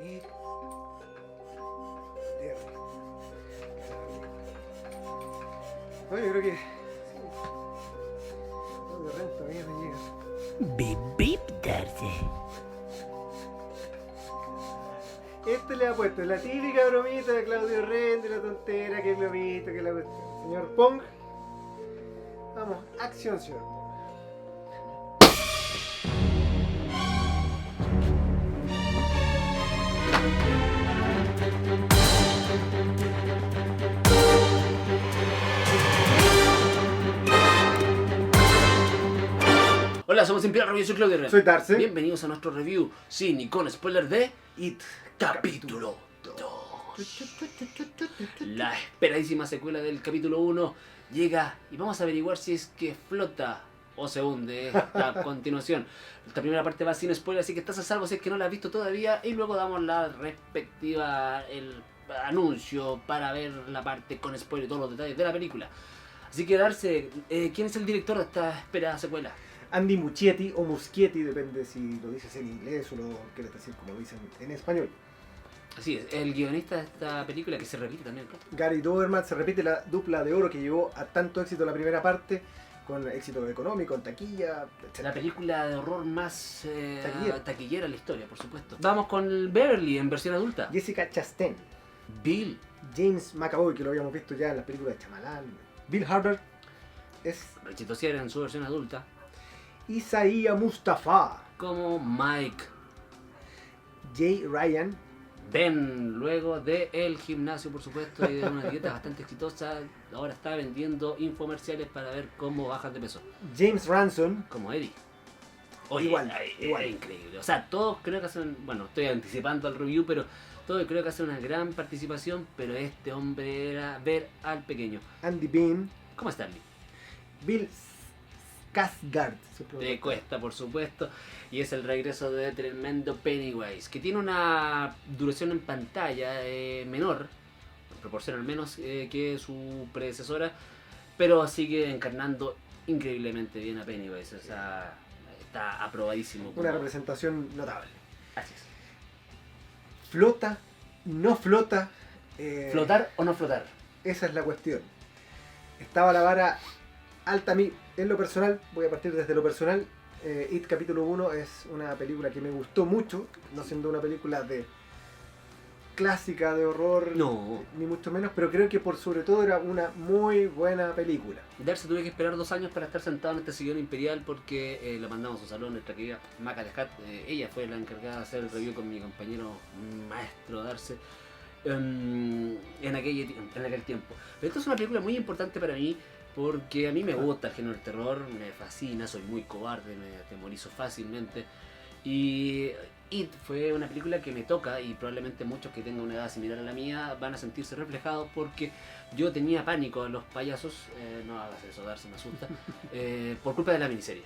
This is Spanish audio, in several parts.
Y... No, yo creo que... No, de renta, a mí me llega. Bip bip Darcy. Este le ha puesto la típica bromita de Claudio Rende, la tontera, que globito, que la cuestión. Señor Pong. Vamos, acción, señor Pong. Hola, somos Imperial Review, soy Claudio Ren. Soy Darcy. Bienvenidos a nuestro review, sin y con spoiler de It Capítulo 2. La esperadísima secuela del capítulo 1 llega y vamos a averiguar si es que flota o se hunde esta continuación. Esta primera parte va sin spoiler, así que estás a salvo si es que no la has visto todavía, y luego damos la respectiva, el anuncio para ver la parte con spoiler y todos los detalles de la película. Así que Darcy, ¿quién es el director de esta esperada secuela? Andy Muschietti o Muschietti, depende si lo dices en inglés o lo quieres decir como dicen en español. Así es, el guionista de esta película, que se repite también, ¿no? Gary Doberman, se repite la dupla de oro que llevó a tanto éxito la primera parte, con éxito económico, en taquilla, etc. La película de horror más Taquillera. taquillera en la historia, por supuesto. Vamos con Beverly en versión adulta. Jessica Chastain, Bill, James McAvoy, que lo habíamos visto ya en las películas de Chamalán, Bill Harder, es Rechito Sierra en su versión adulta. Isaiah Mustafa, Como Mike, Jay Ryan, Ben, luego de El Gimnasio, por supuesto, y de una dieta bastante exitosa. Ahora está vendiendo infomerciales para ver cómo bajan de peso. James Ransom, Como Eddie. Igual. Es increíble. O sea, todos creo que hacen, bueno, estoy anticipando el review, pero todos creo que hacen una gran participación, pero este hombre era ver al pequeño. Andy Bean, ¿Cómo está, Lee? Bill Skarsgård, De cuesta, por supuesto, y es el regreso de tremendo Pennywise, que tiene una duración en pantalla menor, en proporción al menos que su predecesora, pero sigue encarnando increíblemente bien a Pennywise, o sea, está aprobadísimo. una representación notable. Así es. ¿Flota? ¿No flota? ¿Flotar o no flotar? Esa es la cuestión. Estaba la vara alta a mí. En lo personal, voy a partir desde lo personal. It capítulo 1 es una película que me gustó mucho, no siendo una película de clásica de horror, No. ni mucho menos, pero creo que por sobre todo era una muy buena película. Darcy tuve que esperar 2 años para estar sentado en este sillón imperial porque la mandamos a su salón, nuestra querida Maca de Hat. Ella fue la encargada de hacer el review con mi compañero maestro Darcy en aquel tiempo. Pero esta es una película muy importante para mí porque a mí me gusta el género del terror, me fascina, soy muy cobarde, me atemorizo fácilmente. Y It fue una película que me toca, y probablemente muchos que tengan una edad similar a la mía van a sentirse reflejados porque yo tenía pánico a los payasos, no hagas eso, Darcy, me asusta, por culpa de la miniserie.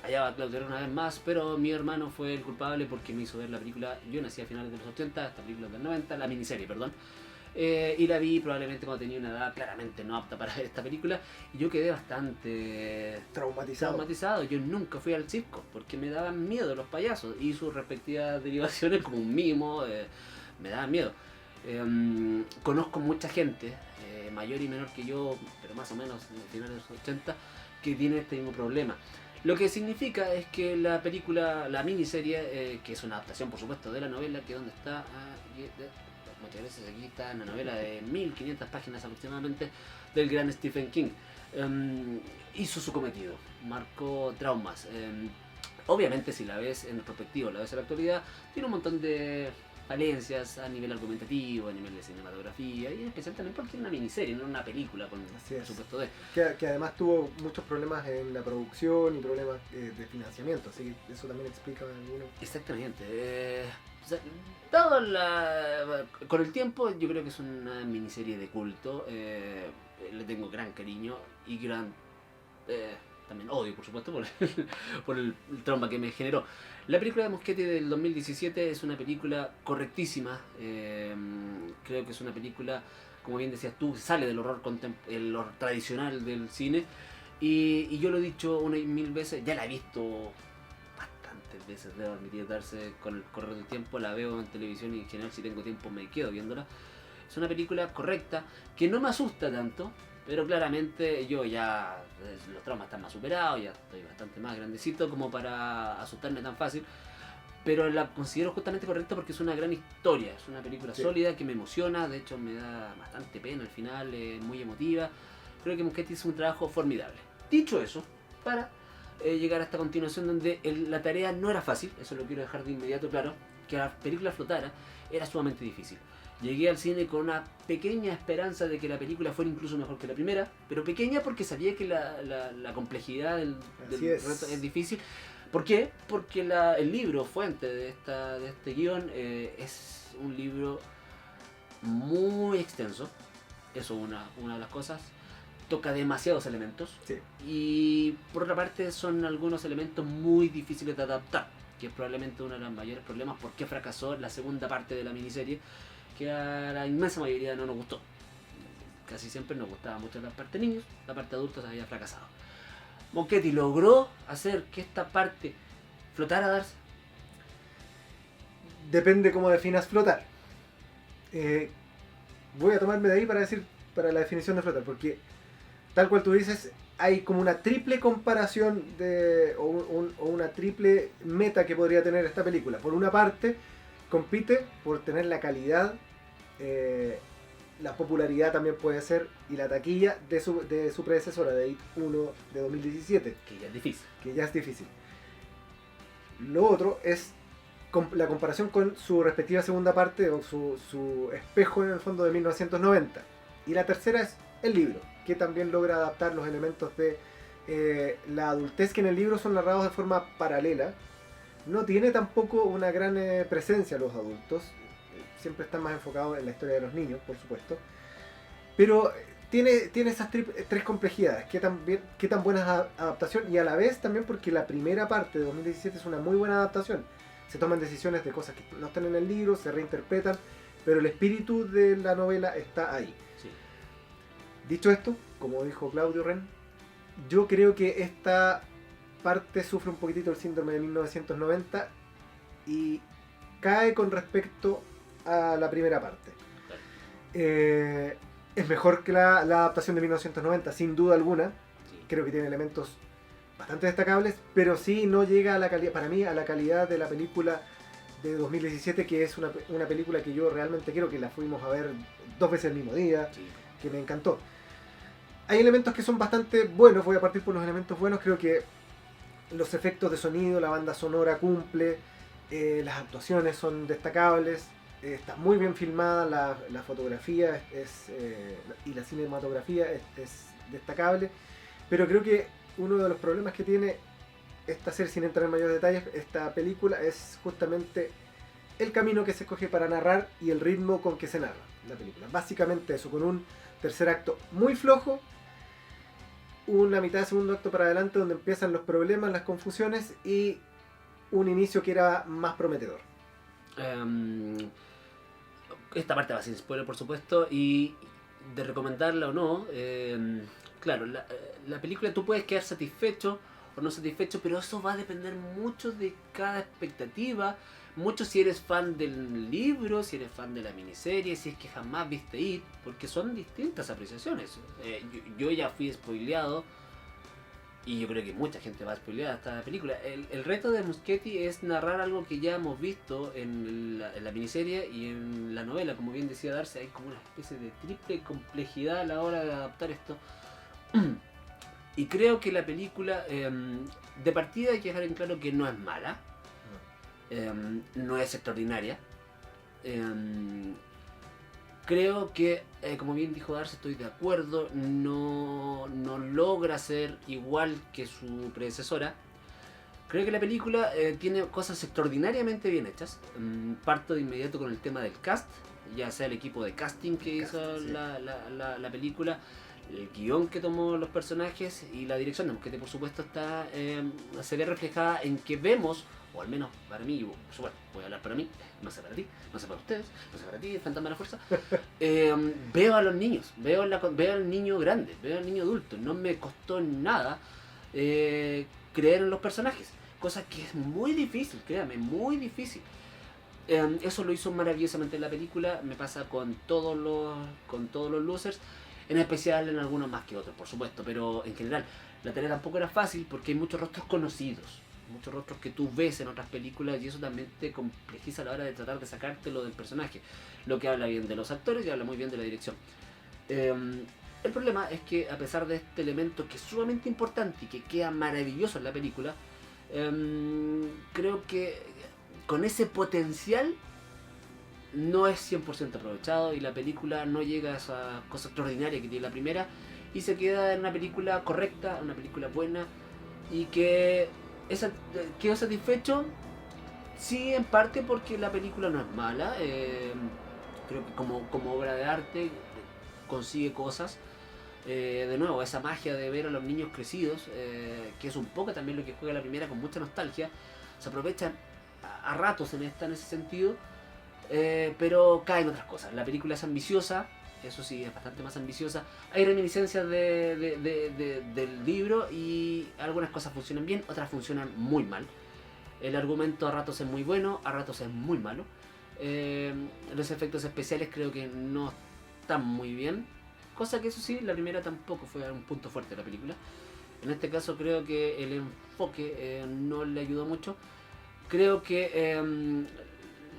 Allá va Claudio una vez más, pero mi hermano fue el culpable porque me hizo ver la película. Yo nací a finales de los 80, esta película es del 90, la miniserie, perdón. Y la vi probablemente cuando tenía una edad claramente no apta para ver esta película, y yo quedé bastante traumatizado. Yo nunca fui al circo porque me daban miedo los payasos y sus respectivas derivaciones como un mimo, me daban miedo. Conozco mucha gente, mayor y menor que yo, pero más o menos en finales de los 80, que tiene este mismo problema. Lo que significa es que la película, la miniserie, que es una adaptación por supuesto de la novela, que donde está... muchas veces aquí está en la novela de 1500 páginas aproximadamente del gran Stephen King. Hizo su cometido, marcó traumas. Obviamente si la ves en retrospectiva, la ves en la actualidad, tiene un montón de falencias a nivel argumentativo, a nivel de cinematografía, y en especial también porque es una miniserie, no una película con presupuesto de... Que además tuvo muchos problemas en la producción y problemas de financiamiento, así que eso también explica algunos. Exactamente. O sea, con el tiempo yo creo que es una miniserie de culto, le tengo gran cariño y gran también odio, por supuesto, por el trauma que me generó. La película de Muschietti del 2017 es una película correctísima, creo que es una película, como bien decías tú, sale del horror tradicional del cine, y yo lo he dicho una y mil veces, ya la he visto bastantes veces debo admitir darse con el correr del tiempo, la veo en televisión y en general si tengo tiempo me quedo viéndola. Es una película correcta, que no me asusta tanto, pero claramente yo ya, los traumas están más superados, ya estoy bastante más grandecito como para asustarme tan fácil. Pero la considero justamente correcta porque es una gran historia, es una película sólida que me emociona, de hecho me da bastante pena al final, es muy emotiva. Creo que Muschietti hizo un trabajo formidable. Dicho eso, para llegar a esta continuación donde la tarea no era fácil, eso lo quiero dejar de inmediato claro, que la película flotara era sumamente difícil. Llegué al cine con una pequeña esperanza de que la película fuera incluso mejor que la primera, pero pequeña porque sabía que la complejidad del reto es difícil. ¿Por qué? Porque el libro fuente de este guión es un libro muy extenso, eso es una de las cosas. Toca demasiados elementos y por otra parte son algunos elementos muy difíciles de adaptar, que es probablemente uno de los mayores problemas por qué fracasó la segunda parte de la miniserie, que a la inmensa mayoría no nos gustó. Casi siempre nos gustaba mucho la parte de niños, la parte de adultos había fracasado. Muschietti logró hacer que esta parte flotara, Darcy. Depende cómo definas flotar. Voy a tomarme de ahí para la definición de flotar, porque tal cual tú dices, hay como una triple comparación o una triple meta que podría tener esta película. Por una parte, compite por tener la calidad, la popularidad también puede ser, y la taquilla de su predecesora, de It 1 de 2017. Que ya es difícil. Lo otro es la comparación con su respectiva segunda parte, o su espejo en el fondo de 1990. Y la tercera es el libro, que también logra adaptar los elementos de la adultez que en el libro son narrados de forma paralela. No tiene tampoco una gran presencia los adultos, siempre están más enfocados en la historia de los niños, por supuesto, pero tiene esas tres complejidades, qué tan buena adaptación, y a la vez también porque la primera parte de 2017 es una muy buena adaptación. Se toman decisiones de cosas que no están en el libro, se reinterpretan, pero el espíritu de la novela está ahí. Sí. Dicho esto, como dijo Claudio Ren, yo creo que esta parte sufre un poquitito el síndrome de 1990 y cae con respecto a la primera parte. Es mejor que la adaptación de 1990, sin duda alguna. Sí. Creo que tiene elementos bastante destacables, pero sí no llega a la calidad, para mí, a la calidad de la película de 2017, que es una película que yo realmente quiero, que la fuimos a ver 2 veces el mismo día, Sí. que me encantó. Hay elementos que son bastante buenos, voy a partir por los elementos buenos. Creo que los efectos de sonido, la banda sonora cumple, las actuaciones son destacables, está muy bien filmada, la fotografía y la cinematografía es destacable, pero creo que uno de los problemas que tiene esta serie, sin entrar en mayores detalles, esta película, es justamente el camino que se escoge para narrar y el ritmo con que se narra la película. Básicamente eso, con un tercer acto muy flojo, una mitad de segundo acto para adelante donde empiezan los problemas, las confusiones, y un inicio que era más prometedor. Esta parte va sin spoiler, por supuesto, y de recomendarla o no, claro, la película tú puedes quedar satisfecho o no satisfecho, pero eso va a depender mucho de cada expectativa, mucho si eres fan del libro, si eres fan de la miniserie, si es que jamás viste It, porque son distintas apreciaciones. Yo ya fui spoileado, y yo creo que mucha gente va a spoilear esta película. El reto de Muschietti es narrar algo que ya hemos visto en la miniserie y en la novela. Como bien decía Darcy, hay como una especie de triple complejidad a la hora de adaptar esto. Y creo que la película, de partida hay que dejar en claro que no es mala, no es extraordinaria. Creo que, como bien dijo Darcy, estoy de acuerdo, no logra ser igual que su predecesora. Creo que la película tiene cosas extraordinariamente bien hechas. Parto de inmediato con el tema del cast, ya sea el equipo de casting que hizo la película, el guión que tomó los personajes y la dirección de Muschietti, por supuesto, se ve reflejada en que vemos, o al menos para mí, bueno, voy a hablar para mí, no sé para ti, no sé para ustedes, no sé para ti, Fantasma de la Fuerza, veo a los niños, veo al niño grande, veo al niño adulto. No me costó nada creer en los personajes. cosa que es muy difícil, créame, muy difícil. Eso lo hizo maravillosamente en la película, me pasa con todos los losers, en especial en algunos más que otros, por supuesto, pero en general la tarea tampoco era fácil porque hay muchos rostros conocidos, muchos rostros que tú ves en otras películas y eso también te complejiza a la hora de tratar de sacártelo del personaje, lo que habla bien de los actores y habla muy bien de la dirección. El problema es que a pesar de este elemento que es sumamente importante y que queda maravilloso en la película, creo que con ese potencial no es 100% aprovechado y la película no llega a esa cosa extraordinaria que tiene la primera y se queda en una película correcta, una película buena y que quedó satisfecho, sí, en parte porque la película no es mala, creo que como obra de arte consigue cosas. De nuevo, esa magia de ver a los niños crecidos, que es un poco también lo que juega la primera con mucha nostalgia, se aprovechan a ratos en ese sentido, pero caen otras cosas. La película es ambiciosa, eso sí, es bastante más ambiciosa. Hay reminiscencias del libro y algunas cosas funcionan bien, otras funcionan muy mal. El argumento a ratos es muy bueno, a ratos es muy malo. Los efectos especiales creo que no están muy bien. Cosa que eso sí, la primera tampoco fue un punto fuerte de la película. En este caso creo que el enfoque no le ayudó mucho. Creo que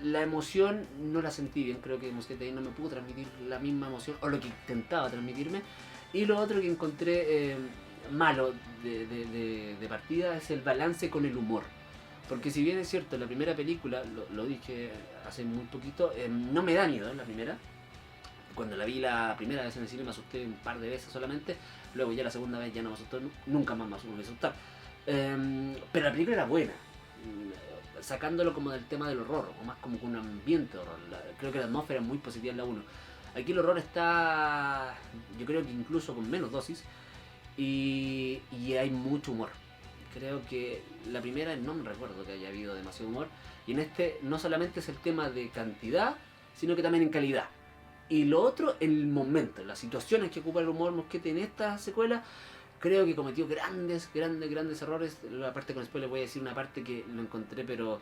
la emoción no la sentí bien. Creo que Mosquete no me pudo transmitir la misma emoción o lo que intentaba transmitirme. Y lo otro que encontré malo de partida es el balance con el humor. Porque si bien es cierto, la primera película, lo dije hace muy poquito, no me da miedo la primera. Cuando la vi la primera vez en el cine me asusté un par de veces solamente. Luego ya la segunda vez ya no me asustó, nunca más me volví a asustar. Pero la película era buena. Sacándolo como del tema del horror, o más como un ambiente de horror. Creo que la atmósfera es muy positiva en la 1. Aquí el horror está, yo creo que incluso con menos dosis. Y hay mucho humor. Creo que la primera no me recuerdo que haya habido demasiado humor. Y en este no solamente es el tema de cantidad, sino que también en calidad. Y lo otro, el momento, las situaciones que ocupa el humor Mosquete en esta secuela, creo que cometió grandes errores. La parte con spoiler voy a decir una parte que lo encontré pero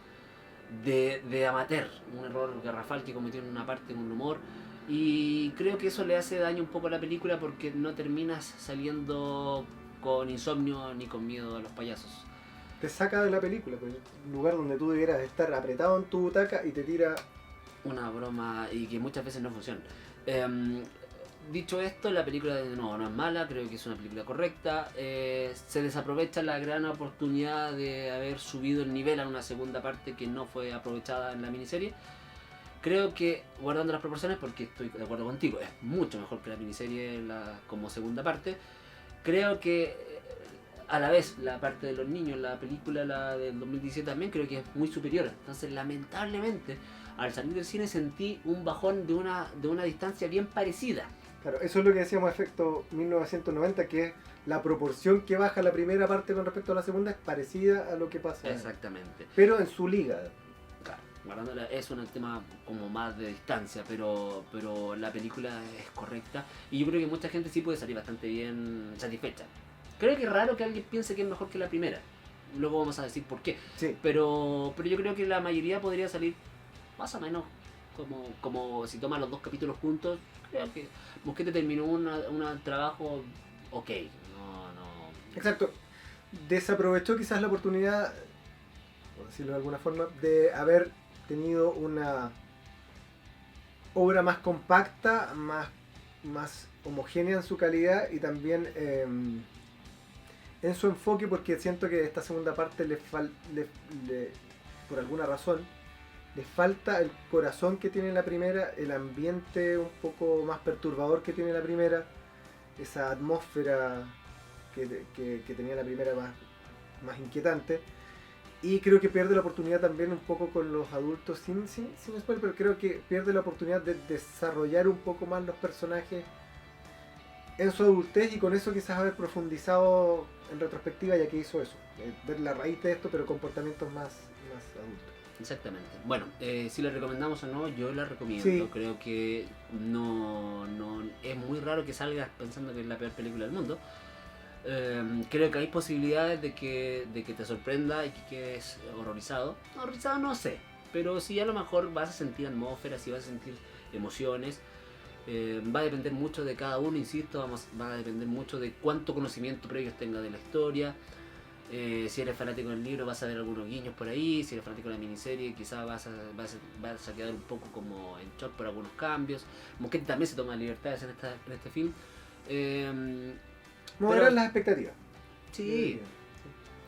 de amateur, un error garrafal que cometió en una parte con humor. Y creo que eso le hace daño un poco a la película porque no terminas saliendo con insomnio ni con miedo a los payasos. Te saca de la película, pues, un lugar donde tú debieras estar apretado en tu butaca y te tira una broma y que muchas veces no funciona. Dicho esto, la película de nuevo no es mala, creo que es una película correcta. Se desaprovecha la gran oportunidad de haber subido el nivel a una segunda parte que no fue aprovechada en la miniserie. Creo que, guardando las proporciones, porque estoy de acuerdo contigo, es mucho mejor que la miniserie como segunda parte. Creo que a la vez la parte de los niños, la película la del 2017 también creo que es muy superior. Entonces lamentablemente al salir del cine sentí un bajón de una distancia bien parecida. Claro, eso es lo que decíamos efecto 1990, que es la proporción que baja la primera parte con respecto a la segunda es parecida a lo que pasa. Exactamente. Pero en su liga. Claro, guardándola es un tema como más de distancia, pero la película es correcta y yo creo que mucha gente sí puede salir bastante bien satisfecha. Creo que es raro que alguien piense que es mejor que la primera. Luego vamos a decir por qué. Sí. Pero yo creo que la mayoría podría salir más o menos como si tomas los dos capítulos juntos. Creo que Mosquete terminó un trabajo ok. No. Exacto. Desaprovechó quizás la oportunidad, por decirlo de alguna forma, de haber tenido una obra más compacta, más homogénea en su calidad y también en su enfoque, porque siento que esta segunda parte por alguna razón le falta el corazón que tiene la primera, el ambiente un poco más perturbador que tiene la primera, esa atmósfera que tenía la primera más inquietante. Y creo que pierde la oportunidad también un poco con los adultos, sin spoiler, pero creo que pierde la oportunidad de desarrollar un poco más los personajes en su adultez y con eso quizás haber profundizado en retrospectiva, ya que hizo eso, ver la raíz de esto, pero comportamientos más adultos. Exactamente. Bueno, si la recomendamos o no, yo la recomiendo. Sí. Creo que no es muy raro que salgas pensando que es la peor película del mundo. Creo que hay posibilidades de que te sorprenda y que quedes horrorizado. Horrorizado no sé, pero sí a lo mejor vas a sentir atmósfera, sí vas a sentir emociones. Va a depender mucho de cada uno, insisto, va a depender mucho de cuánto conocimiento previo tenga de la historia. Si eres fanático del libro vas a ver algunos guiños por ahí, si eres fanático de la miniserie quizás vas a quedar un poco como en shock por algunos cambios. Mosquete también se toma libertades en este film. Moderar las expectativas. Sí,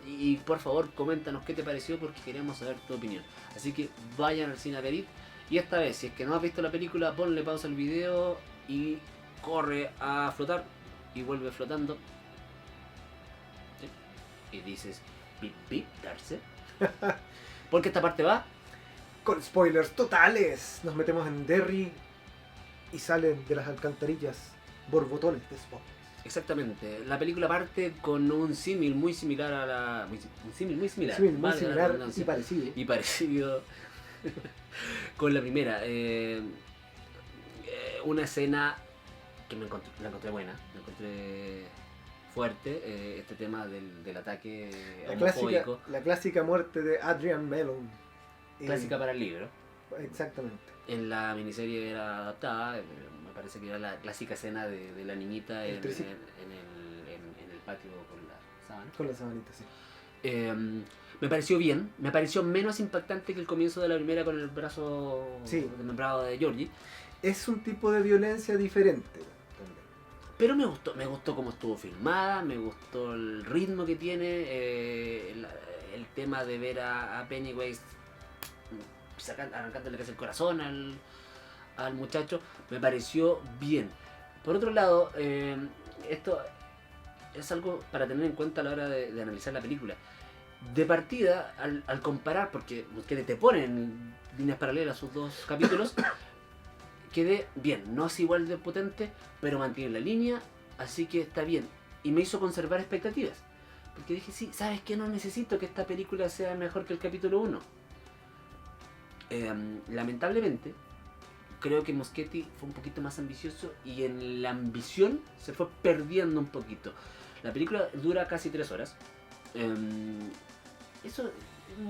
y por favor coméntanos qué te pareció porque queremos saber tu opinión. Así que vayan al cine a ver It. Y esta vez, si es que no has visto la película, ponle pausa al video y corre a flotar y vuelve flotando. ¿Sí? Y dices, pip pip, darse. Porque esta parte va Con spoilers totales. Nos metemos en Derry y salen de las alcantarillas borbotones de spoilers. exactamente. La película parte con un símil muy similar a la. Un símil muy similar. Sí, muy valga la similar redundancia. y parecido. Y parecido con la primera. Una escena que la encontré buena, la encontré fuerte. Este tema del ataque homofóbico. La clásica muerte de Adrian Mellon. Clásica para el libro. Exactamente. En la miniserie era adaptada, me parece que era la clásica escena de la niñita en el patio con la sábana. Con la sabanita, sí. Me pareció bien, me pareció menos impactante que el comienzo de la primera con el brazo desmembrado de Georgie. Es un tipo de violencia diferente también. Pero me gustó cómo estuvo filmada, me gustó el ritmo que tiene, el tema de ver a Pennywise arrancándole casi el corazón al muchacho, me pareció bien. Por otro lado, esto es algo para tener en cuenta a la hora de analizar la película. De partida, al comparar, porque te ponen en líneas paralelas sus dos capítulos, quedé bien, no es igual de potente, pero mantiene la línea, así que está bien. Y me hizo conservar expectativas, porque dije, sí, ¿sabes qué? No necesito que esta película sea mejor que el capítulo 1. Lamentablemente, creo que Muschietti fue un poquito más ambicioso y en la ambición se fue perdiendo un poquito. La película dura casi 3 horas. Eso,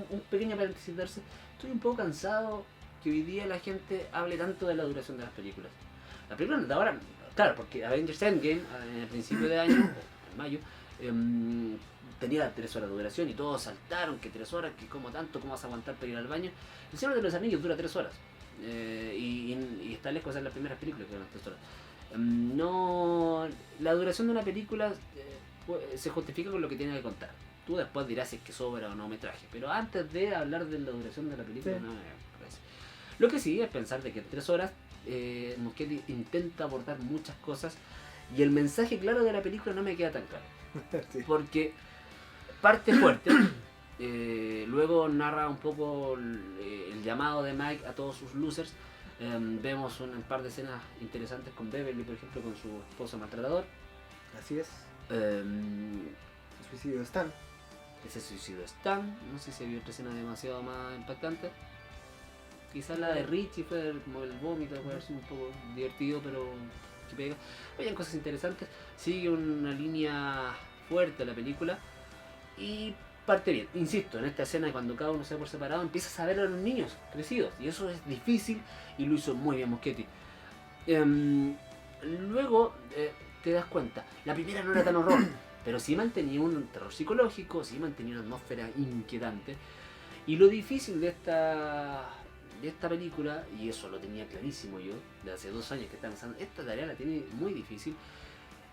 un pequeño paréntesis darse. Estoy un poco cansado que hoy día la gente hable tanto de la duración de las películas. La película de ahora, claro, porque Avengers Endgame en el principio de año, en mayo, tenía 3 horas de duración y todos saltaron que 3 horas, que como tanto, cómo vas a aguantar para ir al baño. El Señor de los Anillos dura 3 horas y está lejos de ser las primeras películas que duran 3 horas. No, la duración de una película se justifica con lo que tiene que contar. Tú después dirás si es que sobra o no metraje, pero antes de hablar de la duración de la película, no me parece. Lo que sí es pensar de que en 3 horas Muschietti intenta abordar muchas cosas y el mensaje claro de la película no me queda tan claro. Sí. Porque parte fuerte, luego narra un poco el llamado de Mike a todos sus losers. Vemos un par de escenas interesantes con Beverly, por ejemplo, con su esposo maltratador. Así es. El suicidio de Stan. Ese suicidio de Stan, no sé si había otra escena demasiado más impactante. Quizás la de Richie fue como el vómito, puede haber sido un poco divertido, pero que pega. Habían cosas interesantes, sigue una línea fuerte la película y parte bien. Insisto, en esta escena cuando cada uno se ve por separado empiezas a ver a los niños crecidos y eso es difícil y lo hizo muy bien Muschietti. Luego te das cuenta, la primera no era tan horror, pero sí mantenía un terror psicológico, sí mantenía una atmósfera inquietante. Y lo difícil de esta película, y eso lo tenía clarísimo yo, de hace 2 años que estaba pensando, esta tarea la tiene muy difícil,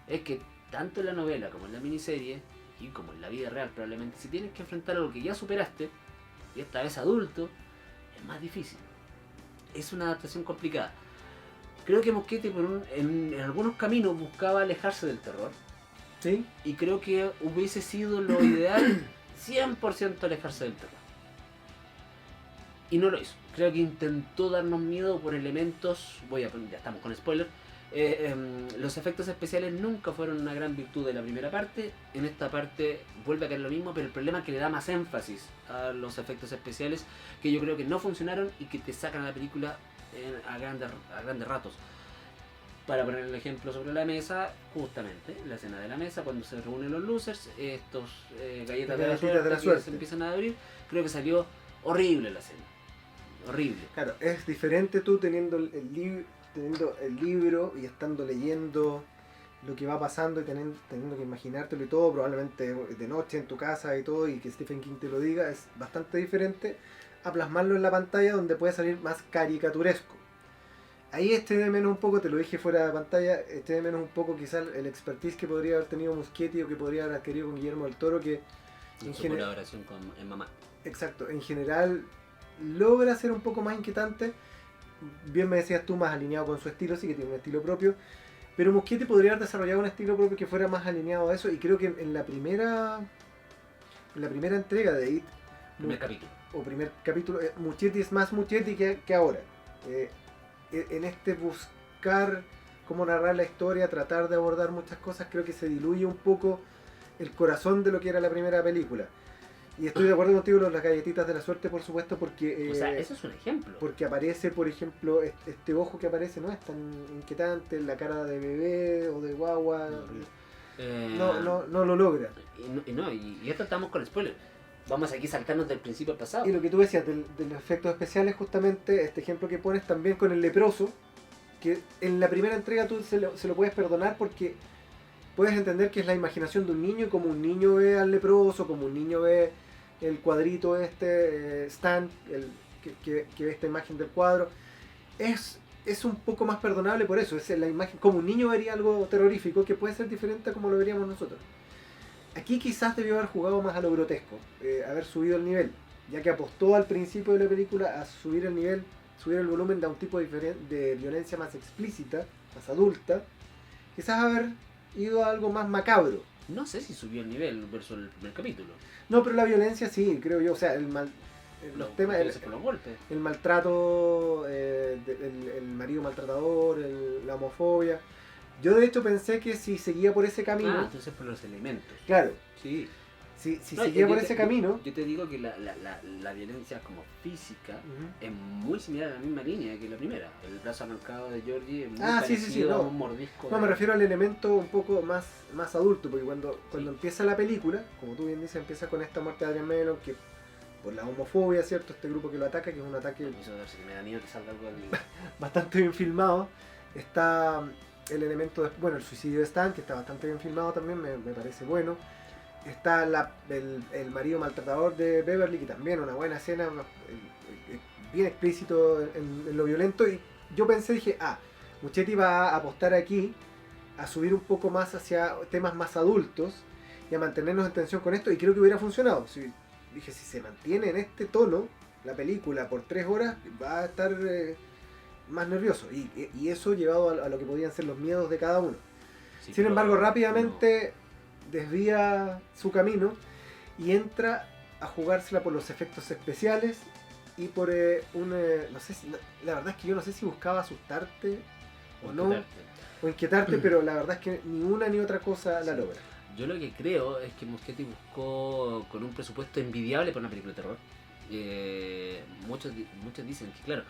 es que tanto en la novela como en la miniserie, y como en la vida real probablemente, si tienes que enfrentar algo que ya superaste, y esta vez adulto, es más difícil. Es una adaptación complicada. Creo que Muschietti en algunos caminos buscaba alejarse del terror. ¿Sí? Y creo que hubiese sido lo ideal 100% alejarse del terror. Y no lo hizo. Creo que intentó darnos miedo por elementos. Ya estamos con spoiler. Los efectos especiales nunca fueron una gran virtud de la primera parte. En esta parte vuelve a caer lo mismo, pero el problema es que le da más énfasis a los efectos especiales que yo creo que no funcionaron y que te sacan a la película a grandes ratos. Para poner el ejemplo sobre la mesa, justamente, la escena de la mesa, cuando se reúnen los losers, estos galletas de la suerte que se empiezan a abrir, creo que salió horrible la escena. Horrible. Claro, es diferente tú teniendo el libro y estando leyendo lo que va pasando y teniendo que imaginártelo y todo, probablemente de noche en tu casa y todo, y que Stephen King te lo diga, es bastante diferente a plasmarlo en la pantalla, donde puede salir más caricaturesco. Ahí eché de menos un poco, te lo dije fuera de pantalla, eché de menos un poco quizás el expertise que podría haber tenido Muschietti o que podría haber adquirido con Guillermo del Toro, que en su colaboración en Mamá. Exacto, en general logra ser un poco más inquietante. Bien me decías tú, más alineado con su estilo, sí que tiene un estilo propio, pero Muschietti podría haber desarrollado un estilo propio que fuera más alineado a eso, y creo que en la primera entrega de IT, primer capítulo, Muschietti es más Muschietti que ahora. En este buscar cómo narrar la historia, tratar de abordar muchas cosas, creo que se diluye un poco el corazón de lo que era la primera película. Y estoy de acuerdo contigo con las galletitas de la suerte, por supuesto, porque... o sea, eso es un ejemplo. Porque aparece, por ejemplo, este ojo que aparece no es tan inquietante, la cara de bebé o de guagua, no lo logra. Y esto estamos con spoiler. Vamos aquí a saltarnos del principio al pasado. Y lo que tú decías de los efectos especiales, justamente, este ejemplo que pones también con el leproso, que en la primera entrega tú se lo puedes perdonar porque puedes entender que es la imaginación de un niño, y como un niño ve al leproso, como un niño ve el cuadrito Stan, que ve esta imagen del cuadro, es un poco más perdonable por eso, es la imagen, como un niño vería algo terrorífico que puede ser diferente a como lo veríamos nosotros. Aquí quizás debió haber jugado más a lo grotesco, haber subido el nivel, ya que apostó al principio de la película a subir el nivel, subir el volumen de un tipo de violencia más explícita, más adulta, quizás haber ido a algo más macabro. No sé si subió el nivel versus el primer capítulo. No, pero la violencia sí, creo yo, o sea, los temas, los golpes. El maltrato, el marido maltratador, la homofobia. Yo de hecho pensé que si seguía por ese camino... entonces por los elementos. Claro. Sí. Si seguía por ese camino... Yo te digo que la violencia como física es muy similar a la misma línea que la primera. El brazo arrancado de Georgie es muy parecido a un mordisco. No, me refiero al elemento un poco más adulto, porque cuando empieza la película, como tú bien dices, empieza con esta muerte de Adrian Mellon, que por la homofobia, ¿cierto? Este grupo que lo ataca, que es un ataque... Me da miedo que salga algo bastante bien filmado. Está el elemento de... Bueno, el suicidio de Stan, que está bastante bien filmado también, me parece bueno. Está el marido maltratador de Beverly, que también una buena escena, bien explícito en lo violento, y yo dije, Muschietti va a apostar aquí a subir un poco más hacia temas más adultos y a mantenernos en tensión con esto, y creo que hubiera funcionado. Dije, si se mantiene en este tono la película por 3 horas, va a estar más nervioso, y eso llevado a lo que podían ser los miedos de cada uno. Sí, sin embargo, rápidamente desvía su camino y entra a jugársela por los efectos especiales y por no sé la verdad es que yo no sé si buscaba asustarte o inquietarte, pero la verdad es que ni una ni otra cosa la logra. Yo lo que creo es que Muschietti buscó con un presupuesto envidiable para una película de terror. Muchos dicen que claro,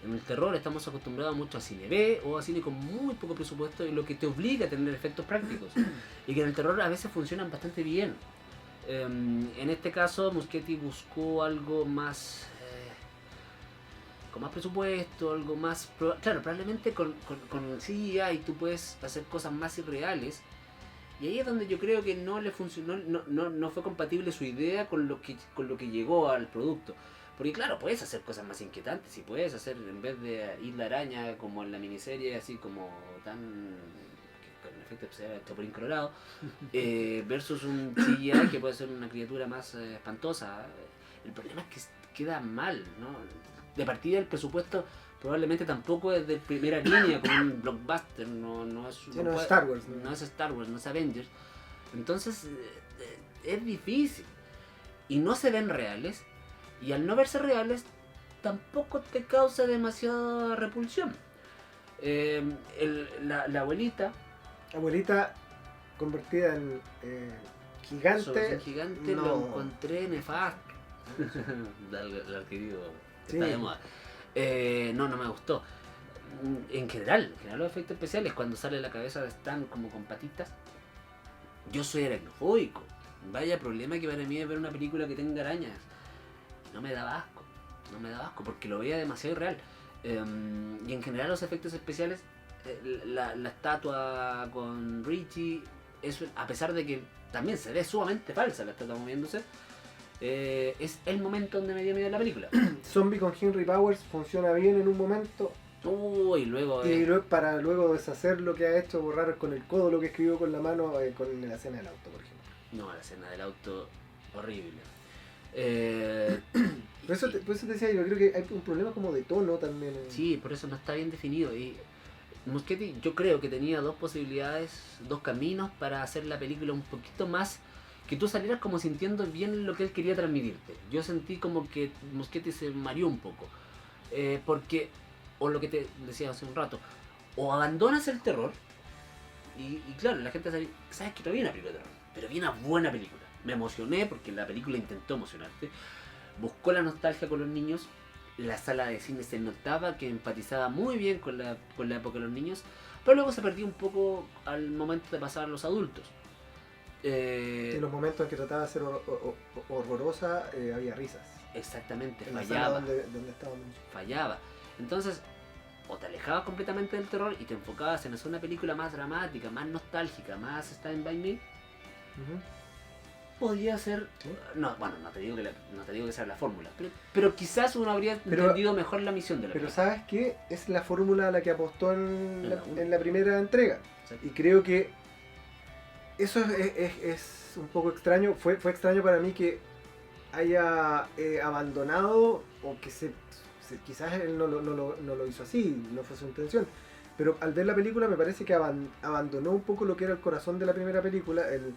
en el terror estamos acostumbrados mucho a cine B o a cine con muy poco presupuesto, y lo que te obliga a tener efectos prácticos. Y que en el terror a veces funcionan bastante bien. En este caso, Muschietti buscó algo más... con más presupuesto, algo más... Claro, probablemente con CGI tú puedes hacer cosas más irreales. Y ahí es donde yo creo que no le funcionó, no fue compatible su idea con lo que llegó al producto. Porque claro, puedes hacer cosas más inquietantes y puedes hacer, en vez de Isla Araña como en la miniserie, así como tan... con efecto especial Chapulín Colorado, versus un CGI que puede ser una criatura más espantosa. El problema es que queda mal, ¿no? De partida el presupuesto probablemente tampoco es de primera línea como un blockbuster, no es Star Wars, no es Star Wars, no es Avengers. Entonces es difícil y no se ven reales, y al no verse reales tampoco te causa demasiada repulsión. La abuelita convertida en gigante, no. Lo encontré nefasto. El querido está de moda. No me gustó. En general los efectos especiales, cuando sale la cabeza de Stan como con patitas, yo soy aracnofóbico. Vaya problema que para mí es ver una película que tenga arañas. No me daba asco, porque lo veía demasiado irreal. Y en general los efectos especiales, la estatua con Richie, eso, a pesar de que también se ve sumamente falsa la estatua moviéndose, es el momento donde me dio miedo la película. Zombie con Henry Powers funciona bien en un momento. Y luego... para luego deshacer lo que ha hecho, borrar con el codo lo que escribió con la mano con la escena del auto, por ejemplo. No, la escena del auto, horrible. Por eso te decía, yo creo que hay un problema como de tono también. Sí, por eso no está bien definido. Y Muschietti, yo creo que tenía dos posibilidades, dos caminos para hacer la película un poquito más, que tú salieras como sintiendo bien lo que él quería transmitirte. Yo sentí como que Muschietti se mareó un poco. Porque, o lo que te decía hace un rato, o abandonas el terror, y claro, la gente sabe, sabes que todavía viene una película de terror, pero viene una buena película. Me emocioné porque la película intentó emocionarte, buscó la nostalgia con los niños, la sala de cine se notaba que empatizaba muy bien con la época de los niños, pero luego se perdió un poco al momento de pasar a los adultos. En los momentos en que trataba de ser horrorosa, había risas. Exactamente, en fallaba. La sala donde estábamos. Fallaba. Entonces, o te alejabas completamente del terror y te enfocabas en hacer una película más dramática, más nostálgica, más Stand By Me. Podría ser... ¿Sí? No, bueno, no te digo que sea la fórmula, pero quizás uno habría entendido mejor la misión de la película. Pero ¿sabes qué? Es la fórmula a la que apostó en la primera entrega. Exacto. Y creo que eso es un poco extraño. Fue extraño para mí que haya abandonado, o que quizás él no lo hizo así, no fue su intención. Pero al ver la película me parece que abandonó un poco lo que era el corazón de la primera película, el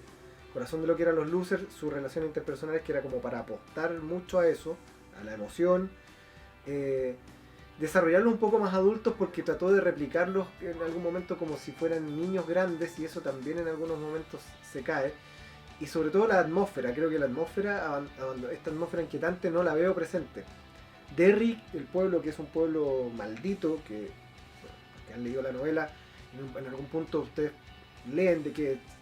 corazón de lo que eran los losers, sus relaciones interpersonales, que era como para apostar mucho a eso, a la emoción, desarrollarlos un poco más adultos, porque trató de replicarlos en algún momento como si fueran niños grandes, y eso también en algunos momentos se cae. Y sobre todo la atmósfera, creo que la atmósfera, esta atmósfera inquietante no la veo presente. Derry, el pueblo, que es un pueblo maldito, que han leído la novela, en algún punto ustedes leen de que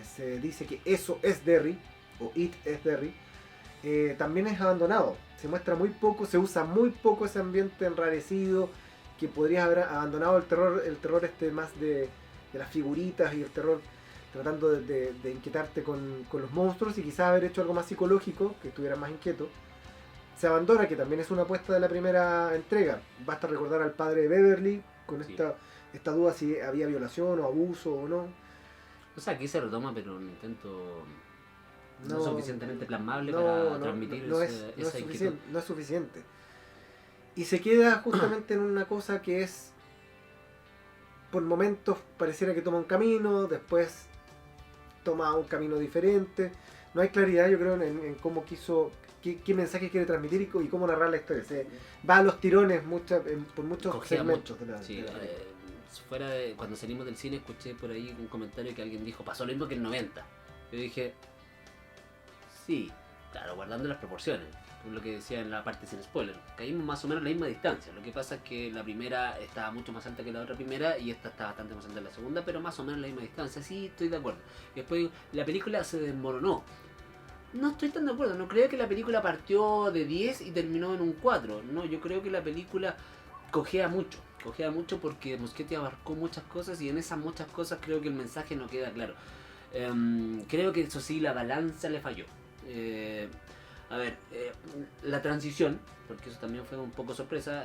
se dice que eso es Derry, o it es Derry, también es abandonado. Se muestra muy poco, se usa muy poco ese ambiente enrarecido, que podrías haber abandonado el terror más de las figuritas, y el terror tratando de inquietarte con los monstruos, y quizás haber hecho algo más psicológico, que estuviera más inquieto. Se abandona, que también es una apuesta de la primera entrega. Basta recordar al padre de Beverly con esta duda si había violación o abuso o no. O sea, aquí se retoma, pero un intento no suficientemente plasmable para transmitir esa inquietud. No es suficiente. Y se queda justamente en una cosa que es, por momentos pareciera que toma un camino, después toma un camino diferente. No hay claridad, yo creo, en cómo quiso, qué mensaje quiere transmitir y cómo narrar la historia. Se va a los tirones por muchos Cogea segmentos mucho. de la película. Fuera de, cuando salimos del cine, escuché por ahí un comentario que alguien dijo, pasó lo mismo que el 90. Yo dije, sí, claro, guardando las proporciones, lo que decía en la parte sin spoiler, caímos más o menos a la misma distancia. Lo que pasa es que la primera estaba mucho más alta que la otra primera, y esta está bastante más alta que la segunda, pero más o menos a la misma distancia. Sí, estoy de acuerdo. Y después digo, la película se desmoronó. No estoy tan de acuerdo, no creo que la película partió de 10 y terminó en un 4. No, yo creo que la película cogea mucho porque Muschietti abarcó muchas cosas, y en esas muchas cosas creo que el mensaje no queda claro. Creo que eso sí, la balanza le falló. La transición, porque eso también fue un poco sorpresa,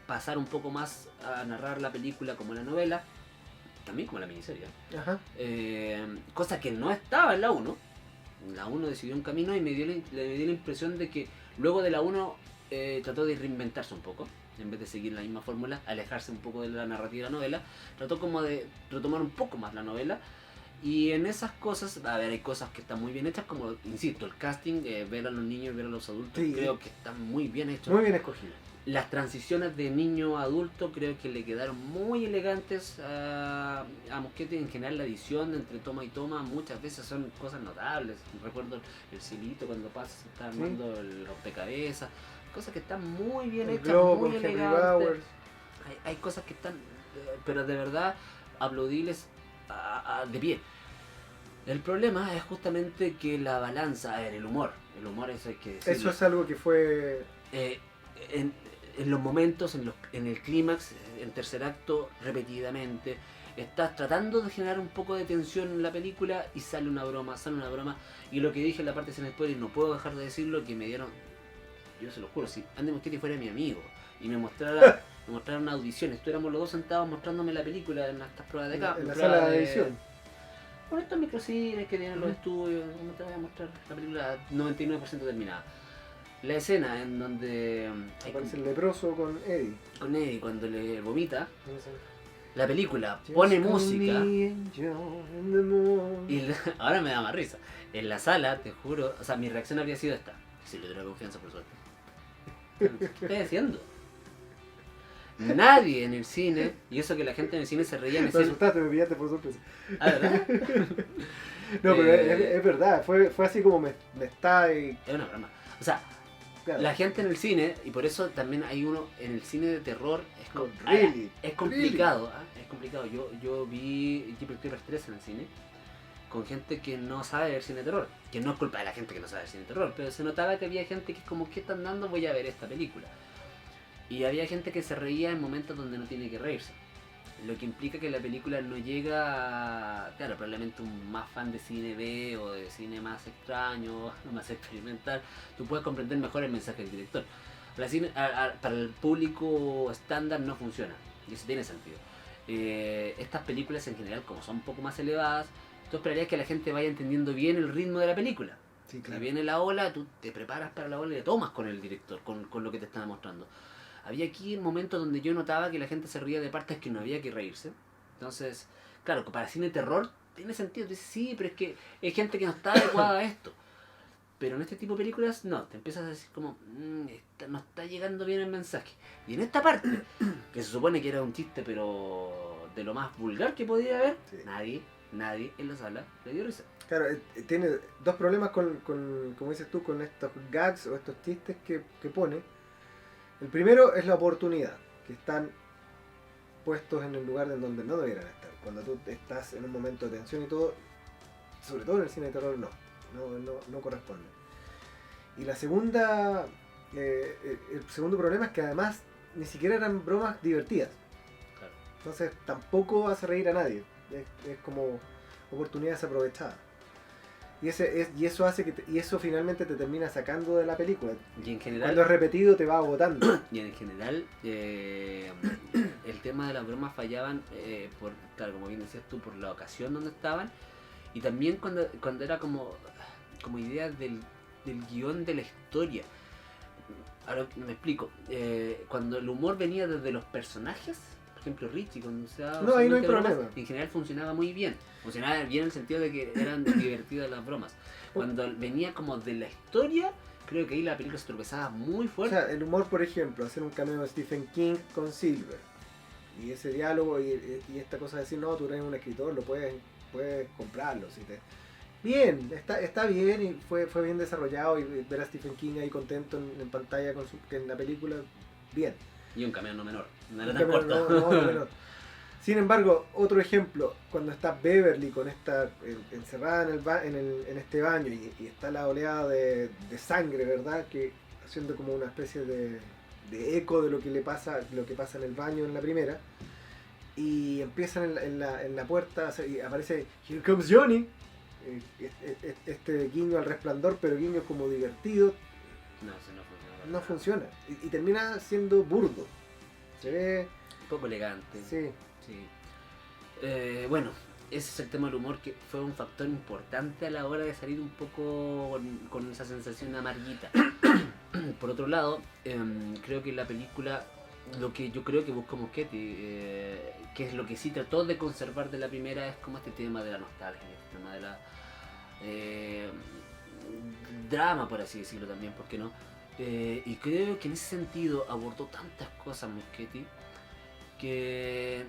pasar un poco más a narrar la película como la novela, también como la miniserie. Ajá. Cosa que no estaba en la 1. La 1 decidió un camino y me dio la impresión de que luego de la 1 trató de reinventarse un poco. En vez de seguir la misma fórmula, alejarse un poco de la narrativa de la novela, trató como de retomar un poco más la novela. Y en esas cosas, hay cosas que están muy bien hechas, como, insisto, el casting, ver a los niños, ver a los adultos, sí, creo que están muy bien hechos. Muy bien escogidos. Las transiciones de niño a adulto creo que le quedaron muy elegantes a Muschietti. En general, la edición entre toma y toma muchas veces son cosas notables. Recuerdo el cielito cuando pasa, se está armando el rompecabezas. Cosas que están muy bien hechas, muy elegantes. hay cosas que están, pero de verdad, aplaudibles de pie. El problema es justamente que la balanza, a ver, el humor eso hay que decirlo. Eso es algo que fue... Eh, en los momentos, en el clímax, en tercer acto, repetidamente, estás tratando de generar un poco de tensión en la película y sale una broma, y lo que dije en la parte sin spoiler, no puedo dejar de decirlo, que me dieron, yo se lo juro, si Andy Muschietti fuera mi amigo y me mostrara una audición, estuviéramos los dos sentados mostrándome la película en estas pruebas de campo, en la sala de edición. Con estos microcines que tienen los estudios, ¿cómo te voy a mostrar la película 99% terminada? La escena en donde aparece el leproso con Eddie. Con Eddie, cuando le vomita, No sé. la película Just pone call música me angel in the morning. y ahora me da más risa. En la sala, te juro, o sea, mi reacción habría sido esta. Si le doy la confianza, por suerte. ¿Qué estoy haciendo? Nadie en el cine, y eso que la gente en el cine se reía en el Me cine. asustaste, me pillaste por sorpresa. Ah, ¿verdad? No, pero es verdad, fue así como me está y... Es una broma. O sea, Claro. la gente en el cine, y por eso también hay uno en el cine de terror, Really? es complicado, es complicado. Yo vi Jeepers Creepers 3 en el cine con gente que no sabe ver cine de terror, que no es culpa de la gente que no sabe ver cine de terror, pero se notaba que había gente que es como, ¿qué están dando? Voy a ver esta película. Y había gente que se reía en momentos donde no tiene que reírse. Lo que implica que la película no llega a... Claro, probablemente un más fan de cine B o de cine más extraño, más experimental, tú puedes comprender mejor el mensaje del director. Para el público estándar no funciona, y eso tiene sentido. Estas películas en general, como son un poco más elevadas, tú esperarías que la gente vaya entendiendo bien el ritmo de la película. Sí, claro. Si viene la ola, tú te preparas para la ola y le tomas con el director, con lo que te estaba mostrando. Había aquí momentos donde yo notaba que la gente se reía de partes que no había que reírse. Entonces, claro, para cine terror tiene sentido. Tú dices, sí, pero es que hay gente que no está adecuada a esto. Pero en este tipo de películas, no, te empiezas a decir como, no está llegando bien el mensaje. Y en esta parte, que se supone que era un chiste, pero de lo más vulgar que podía haber, Sí. nadie en la sala le dio risa. Claro, tiene dos problemas con, como dices tú, con estos gags o estos chistes que pone. El primero es la oportunidad, que están puestos en el lugar en donde no debieran estar. Cuando tú estás en un momento de tensión y todo, sobre todo en el cine de terror, no corresponde. Y la segunda, el segundo problema es que además ni siquiera eran bromas divertidas. Claro. Entonces tampoco hace reír a nadie. Es como oportunidad desaprovechada. Y eso hace y eso finalmente te termina sacando de la película. Y en general, Cuando es repetido te va agotando. y en general el tema de las bromas fallaban por, claro, como bien decías tú, por la ocasión donde estaban, y también cuando era como idea del guión de la historia. Ahora me explico. Cuando el humor venía desde los personajes, por ejemplo Richie, cuando se daba No, ahí no hay bromas, problema. en general funcionaba muy bien. Funcionaba bien en el sentido de que eran divertidas las bromas. Cuando venía como de la historia, creo que ahí la película se tropezaba muy O fuerte. sea, el humor, por ejemplo, hacer un cameo de Stephen King con Silver. Y ese diálogo y esta cosa de decir, no, tú eres un escritor, lo puedes comprarlo. Bien, está bien y fue bien desarrollado, y ver a Stephen King ahí contento en pantalla que en la película, bien. Y un cameo no menor. No era Un tan cameo corto. no menor. Sin embargo, otro ejemplo, cuando está Beverly con esta encerrada en este baño y está la oleada de sangre, ¿verdad? Que haciendo como una especie de eco de lo que pasa en el baño en la primera, y empiezan en la puerta y aparece Here Comes Johnny, este guiño al Resplandor, pero guiño como divertido, No, eso no funcionaba. no funciona y termina siendo burdo, se ve, Un poco elegante. sí. Sí. Bueno, ese es el tema del humor, que fue un factor importante a la hora de salir un poco con esa sensación amarguita. Por otro lado, creo que la película, lo que yo creo que buscó Muschietti, que es lo que sí trató de conservar de la primera, es como este tema de la nostalgia, este tema de la drama, por así decirlo también, ¿por qué no? Y creo que en ese sentido abordó tantas cosas Muschietti que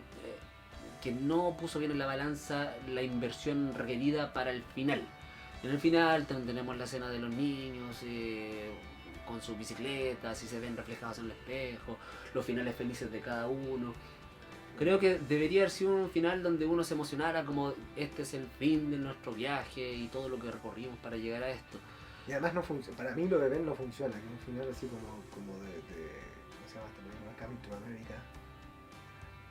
no puso bien en la balanza la inversión requerida para el final. En el final tenemos la escena de los niños con sus bicicletas y se ven reflejados en el espejo, los finales felices de cada uno. Creo que debería haber sido un final donde uno se emocionara como este es el fin de nuestro viaje y todo lo que recorrimos para llegar a esto. Y además no funciona, para mí lo de Ben no funciona, que es un final así como de ¿cómo se llama esta película? Coming to America.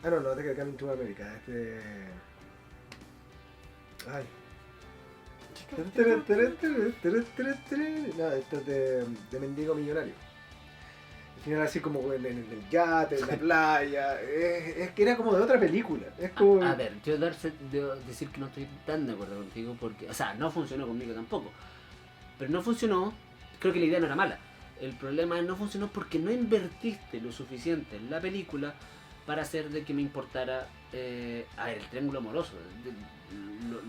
Ah, no, de Coming to America, es de... Ay. No, esto es de Mendigo Millonario. El final así como en el yate, en la playa, es que era como de otra película. Es como... A ver, yo debo decir que no estoy tan de acuerdo contigo porque, o sea, no funcionó conmigo tampoco. Pero no funcionó, creo que la idea no era mala. El problema no funcionó porque no invertiste lo suficiente en la película para hacer de que me importara, a ver, el triángulo amoroso,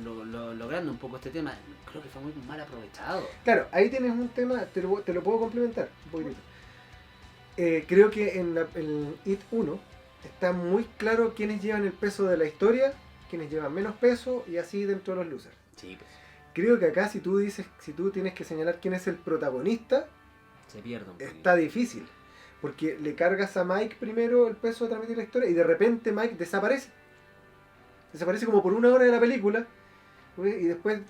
logrando un poco este tema, creo que fue muy mal aprovechado. Claro, ahí tienes un tema, te lo puedo complementar un poquitito. Creo que en It 1 está muy claro quiénes llevan el peso de la historia, quiénes llevan menos peso y así dentro de los losers. Sí, pues. Creo que acá si tú tienes que señalar quién es el protagonista, Se pierde un poquito. está difícil. Porque le cargas a Mike primero el peso de transmitir la historia y de repente Mike desaparece. Desaparece como por una hora de la película y después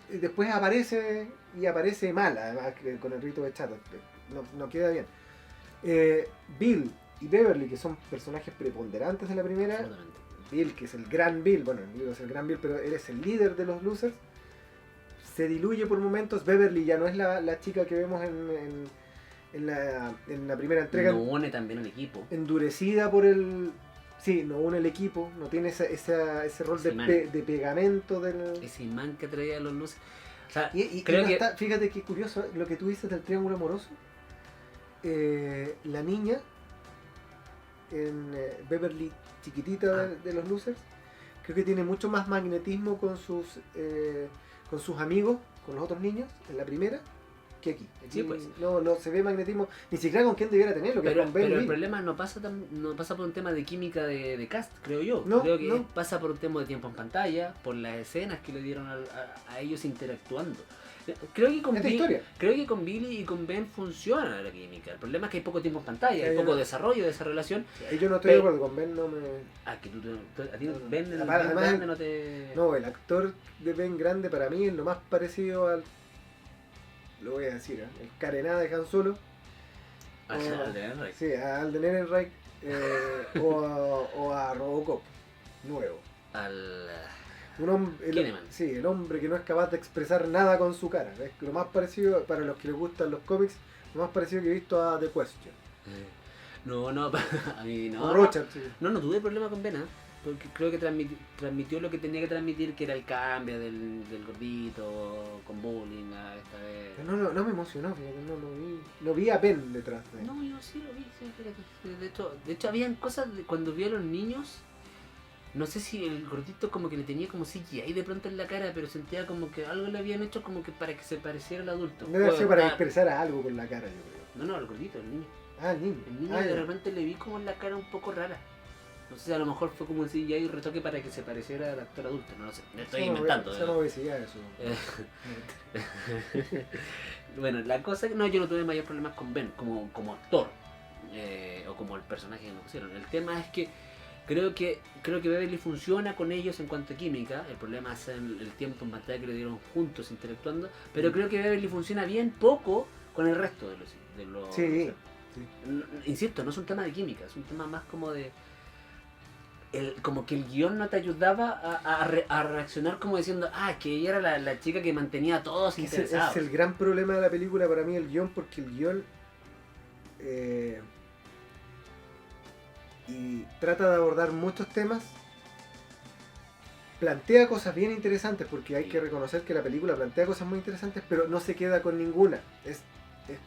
aparece y aparece mal, además con el rito de chato. No queda bien. Bill y Beverly, que son personajes preponderantes de la primera. Absolutamente. Bill, que es el gran Bill, bueno, el libro es el gran Bill, pero él es el líder de los losers. Se diluye por momentos. Beverly ya no es la chica que vemos en la primera entrega. No une también un equipo. Endurecida por el... Sí, no une el equipo, no tiene ese rol de pegamento del... Ese imán que traía los luces. O sea, Y creo no que... está, fíjate qué curioso lo que tú dices del triángulo amoroso. La niña, en Beverly chiquitita de los losers, creo que tiene mucho más magnetismo con sus amigos, con los otros niños, en la primera, que aquí. Sí, pues. No se ve magnetismo, ni siquiera con quién debiera tenerlo, que es con Ben pero el Lee. problema no pasa por un tema de química de cast, creo yo. No, creo que no. pasa por un tema de tiempo en pantalla, por las escenas que le dieron a ellos interactuando. Creo que, Esta historia. creo que con Billy y con Ben funciona la química. El problema es que hay poco tiempo en pantalla, hay Ya, poco ya. desarrollo de esa relación. Ahí yo no estoy de acuerdo con Ben, no me... Que a ti Ben, el Además, Ben grande no te... No, el actor de Ben grande para mí es lo más parecido al... Lo voy a decir, el Carená de Han Solo. Al de Henry. Sí, a Alden Ehrenreich o a Robocop, nuevo. Kinnaman. Sí, el hombre que no es capaz de expresar nada con su cara. Es lo más parecido, para los que les gustan los cómics, lo más parecido que he visto a The Question. No, a mí no. O Rochard, sí. No tuve problema con Ben, porque creo que transmitió lo que tenía que transmitir, que era el cambio del gordito con bullying a esta vez. Pero no me emocionó, fíjate, no vi a Ben detrás de él. No, yo sí lo vi, sí, fíjate. De hecho habían cosas cuando vi a los niños. No sé si el gordito como que le tenía como CGI de pronto en la cara, pero sentía como que algo le habían hecho como que para que se pareciera al adulto. Debe ser para expresar algo con la cara, yo creo. No, el gordito, el niño. Ah, el niño. El niño Ah, de ya. repente le vi como en la cara un poco rara. No sé, a lo mejor fue como un CGI retoque para que se pareciera al actor adulto, no lo sé. Me estoy inventando. Esa obesidad, eso. Bueno, la cosa es que no, yo no tuve mayor problemas con Ben como actor o como el personaje que nos pusieron. El tema es que creo que Beverly funciona con ellos en cuanto a química. El problema es el tiempo en pantalla que le dieron juntos interactuando. Pero creo que Beverly funciona bien poco con el resto de los Sí. Insisto, no es un tema de química, es un tema más como de... como que el guión no te ayudaba a reaccionar como diciendo, que ella era la chica que mantenía a todos interesados. Es el gran problema de la película para mí, el guión, porque el guión y trata de abordar muchos temas, plantea cosas bien interesantes, porque hay que reconocer que la película plantea cosas muy interesantes, pero no se queda con ninguna. Es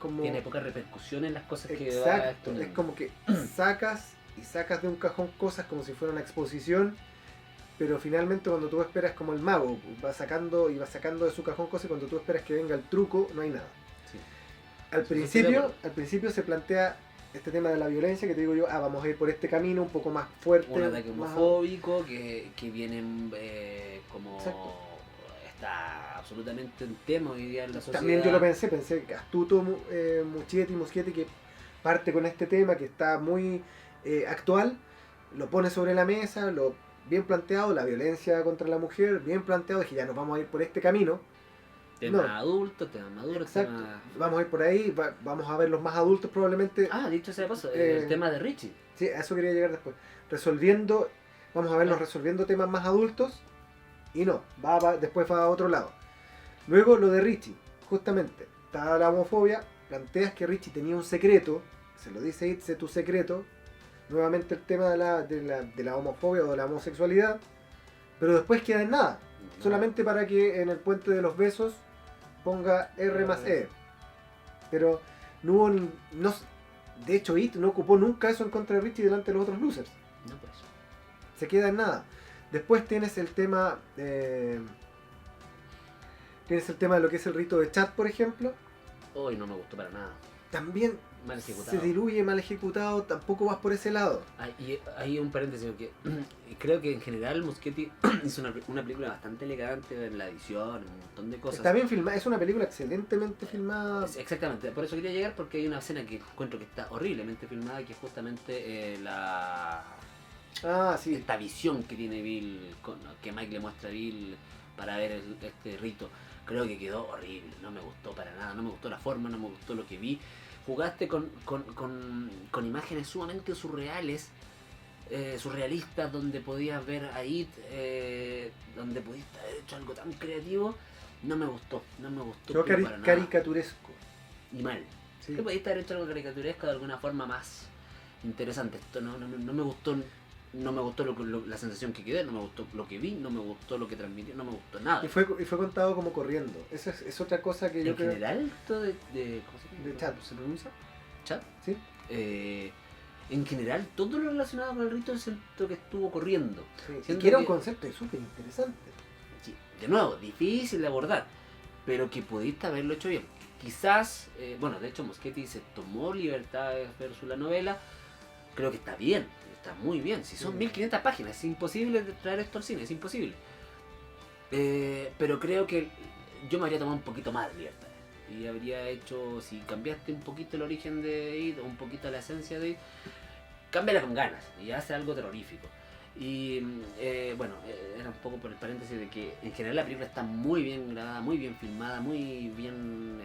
como... Tiene poca repercusión en las cosas que va Exacto, explorando. es como que sacas de un cajón cosas como si fuera una exposición, pero finalmente cuando tú esperas, como el mago, va sacando de su cajón cosas, y cuando tú esperas que venga el truco, no hay nada. Sí. Al principio se plantea este tema de la violencia, que te digo yo, vamos a ir por este camino un poco más fuerte. Un ataque más... homofóbico que vienen como Exacto. está absolutamente en tema hoy día en la sociedad. También yo lo pensé que astuto Muschietti, que parte con este tema que está muy actual, lo pone sobre la mesa, lo bien planteado, la violencia contra la mujer, bien planteado, dije ya nos vamos a ir por este camino. Temas No. adultos, temas maduros, Exacto. temas... Vamos a ir por ahí, vamos a ver los más adultos probablemente. Ah, dicho sea de paso, Eh, el tema de Richie. Sí, a eso quería llegar después. Vamos a verlos resolviendo temas más adultos y no, después va a otro lado. Luego lo de Richie, justamente, está la homofobia, planteas que Richie tenía un secreto, se lo dice It, sé tu secreto, nuevamente el tema de la homofobia o de la homosexualidad, pero después queda en nada, solamente para que en el puente de los besos ponga R más E. Pero no hubo de hecho It no ocupó nunca eso en contra de Richie delante de los otros losers. No, pues. Se queda en nada. Después tienes el tema de lo que es el rito de Chad, por ejemplo. Hoy no me gustó para nada. También Mal ejecutado. se diluye, mal ejecutado, tampoco vas por ese lado. Y hay un paréntesis, porque creo que en general Muschietti hizo una película bastante elegante en la edición, un montón de cosas. Está bien filmada, es una película excelentemente filmada. Exactamente, por eso quería llegar, porque hay una escena que encuentro que está horriblemente filmada, que es justamente Sí. esta visión que tiene Bill, que Mike le muestra a Bill para ver este rito. Creo que quedó horrible, no me gustó para nada, no me gustó la forma, no me gustó lo que vi. Jugaste con imágenes sumamente surrealistas, donde podías ver a It, donde pudiste haber hecho algo tan creativo. No me gustó Yo para nada. caricaturesco. Y mal. Sí. Que pudiste haber hecho algo caricaturesco de alguna forma más interesante. Esto no me gustó. No me gustó la sensación que quedé, no me gustó lo que vi, no me gustó lo que transmitió, no me gustó nada. Y fue contado como corriendo. Esa es otra cosa que yo creo. En general, esto de ¿cómo se llama? De Chad, ¿se pronuncia? ¿Chad? Sí. En general, todo lo relacionado con el rito siento que estuvo corriendo. Sí. Y Siento que era un que- concepto súper interesante. Sí, de nuevo, difícil de abordar, pero que pudiste haberlo hecho bien. Quizás, bueno, de hecho Muschietti se tomó libertad de ver la novela, creo que está bien, está muy bien. Si son Sí. 1500 páginas, es imposible de traer esto al cine, es imposible. Pero creo que yo me habría tomado un poquito más de libertad. Y habría hecho, si cambiaste un poquito el origen de It, o un poquito la esencia de It, cámbiala con ganas y hace algo terrorífico. Y bueno, era un poco por el paréntesis de que en general la película está muy bien grabada, muy bien filmada, muy bien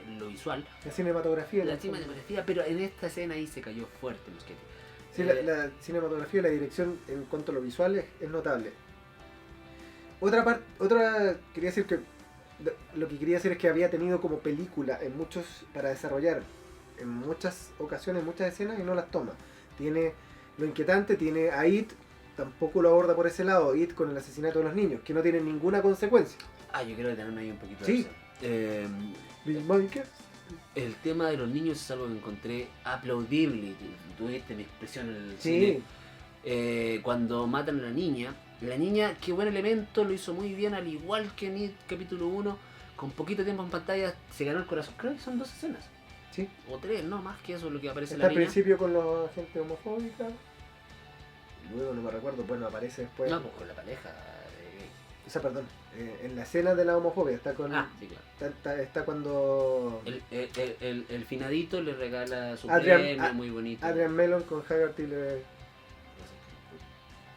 en lo visual. La cinematografía. La cinematografía, pero en esta escena ahí se cayó fuerte Muschietti. Sí, la cinematografía y la dirección en cuanto a lo visual es notable. Quería decir que lo que quería decir es que había tenido como película para desarrollar en muchas ocasiones, muchas escenas y no las toma. Tiene lo inquietante, tiene a It, tampoco lo aborda por ese lado, It con el asesinato de los niños, que no tiene ninguna consecuencia. Yo quiero detenerme ahí un poquito. Sí. De eso. Bill Monkey. El tema de los niños es algo que encontré aplaudible. Tuviste mi expresión en el Sí, cine. Cuando matan a la niña, qué buen elemento, lo hizo muy bien, al igual que en It capítulo 1, con poquito tiempo en pantalla, se ganó el corazón. Creo que son 2 escenas, sí. o 3, no más que eso, lo que aparece Está la al niña. principio con la gente homofóbica. Luego no me recuerdo, bueno, aparece después. No, pues con la pareja. O sea, perdón, en la escena de la homofobia está con. Sí, claro. Está cuando. El finadito le regala su Adrian- premio, muy bonito. Adrian Mellon con Haggerty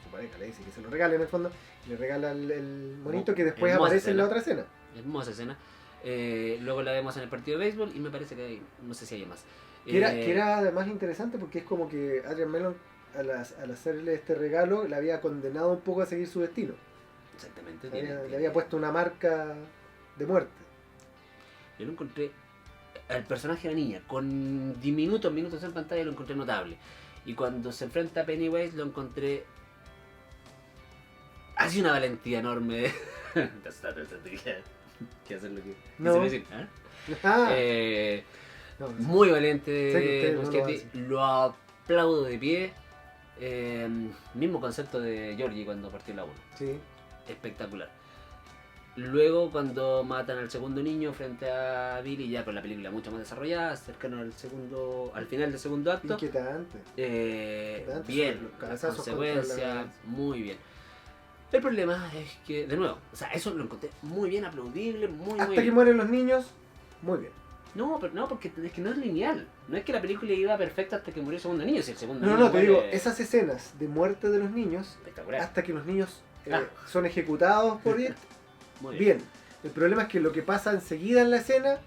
su pareja le dice que se lo regale en el fondo. Le regala el monito que después Hermosa aparece en la escena. otra escena. Hermosa escena. Luego la vemos en el partido de béisbol y me parece que hay, no sé si hay más. Que era además interesante porque es como que Adrian Mellon al hacerle este regalo le había condenado un poco a seguir su destino. Exactamente. Le había puesto una marca de muerte. Yo lo encontré, al personaje de la niña, con minutos en pantalla lo encontré notable. Y cuando se enfrenta a Pennywise lo encontré... Hace una valentía enorme. ¿Qué hacer lo que... No. Decir, ¿eh? Ah, no, Muy valiente Sé que ustedes no lo Muschietti, lo aplaudo de pie. Mismo concepto de Georgie cuando partió la 1. sí. Espectacular. Luego cuando matan al segundo niño frente a Billy, ya con la película mucho más desarrollada, cercano al final del segundo acto. Inquietante. Bien, Los las cabezazos consecuencias, contra la- muy bien. El problema es que, de nuevo, o sea, eso lo encontré muy bien, aplaudible, muy Hasta muy que bien. mueren los niños, muy bien. No, pero no, porque es que no es lineal. No es que la película iba perfecta hasta que murió el segundo niño, si el segundo No, niño no, te muere, digo, esas escenas de muerte de los niños, espectacular. hasta que los niños Ah. son ejecutados por It, Muy bien. bien. El problema es que lo que pasa enseguida en la escena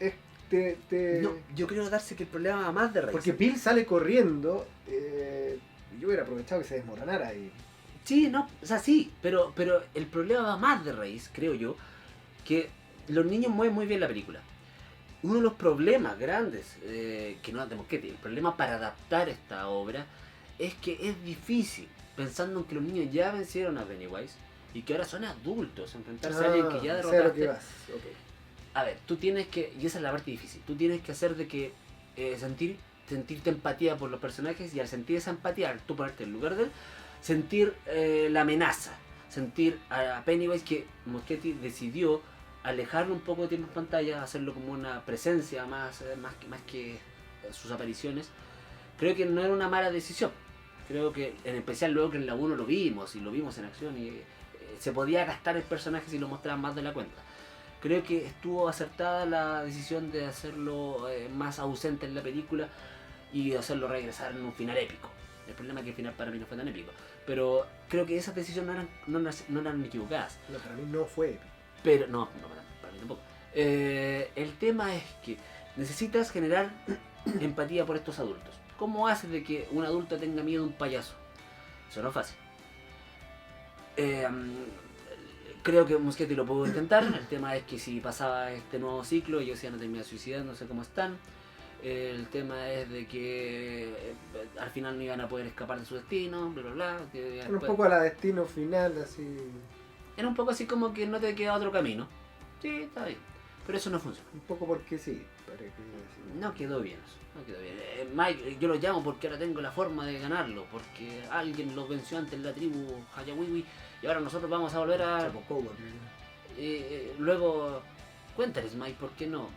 es No, yo creo darse que el problema va más de raíz. porque Bill sale corriendo, yo hubiera aprovechado que se desmoronara y... Sí, no, o sea, sí, pero el problema va más de raíz, creo yo, que los niños mueven muy bien la película. Uno de los problemas grandes que no tenemos que el problema para adaptar esta obra es que es difícil, pensando en que los niños ya vencieron a Pennywise y que ahora son adultos, enfrentarse a alguien que ya sé a lo derrotaste. que vas, ok. A ver, tú tienes que, y esa es la parte difícil, tú tienes que hacer de que sentirte empatía por los personajes y al sentir esa empatía, al tú ponerte en lugar de él, sentir la amenaza, sentir a Pennywise que Muschietti decidió alejarlo un poco de tiempo en pantalla, hacerlo como una presencia más que sus apariciones. Creo que no era una mala decisión. Creo que en especial luego que en la 1 lo vimos y lo vimos en acción y se podía gastar el personaje si lo mostraban más de la cuenta. Creo que estuvo acertada la decisión de hacerlo más ausente en la película y hacerlo regresar en un final épico. El problema es que el final para mí no fue tan épico. Pero creo que esas decisiones no eran equivocadas. No, para mí no fue. Pero no, para mí tampoco. El tema es que necesitas generar empatía por estos adultos. ¿Cómo haces de que un adulto tenga miedo a un payaso? Eso no es fácil. Creo que Muschietti lo pudo intentar. El tema es que si pasaba este nuevo ciclo, ellos iban a terminar suicidando, no sé cómo están. El tema es de que al final no iban a poder escapar de su destino, bla bla bla. Que Un poco a la destino final, así... era un poco así como que no te queda otro camino. Sí, está bien. Pero eso no funciona. Un poco porque sí, para que sí. No quedó bien eso. No quedó bien. Mike, yo lo llamo porque ahora tengo la forma de ganarlo. Porque alguien lo venció antes en la tribu Hayawiwi. Y ahora nosotros vamos a volver a... luego, cuéntales Mike, ¿por qué no?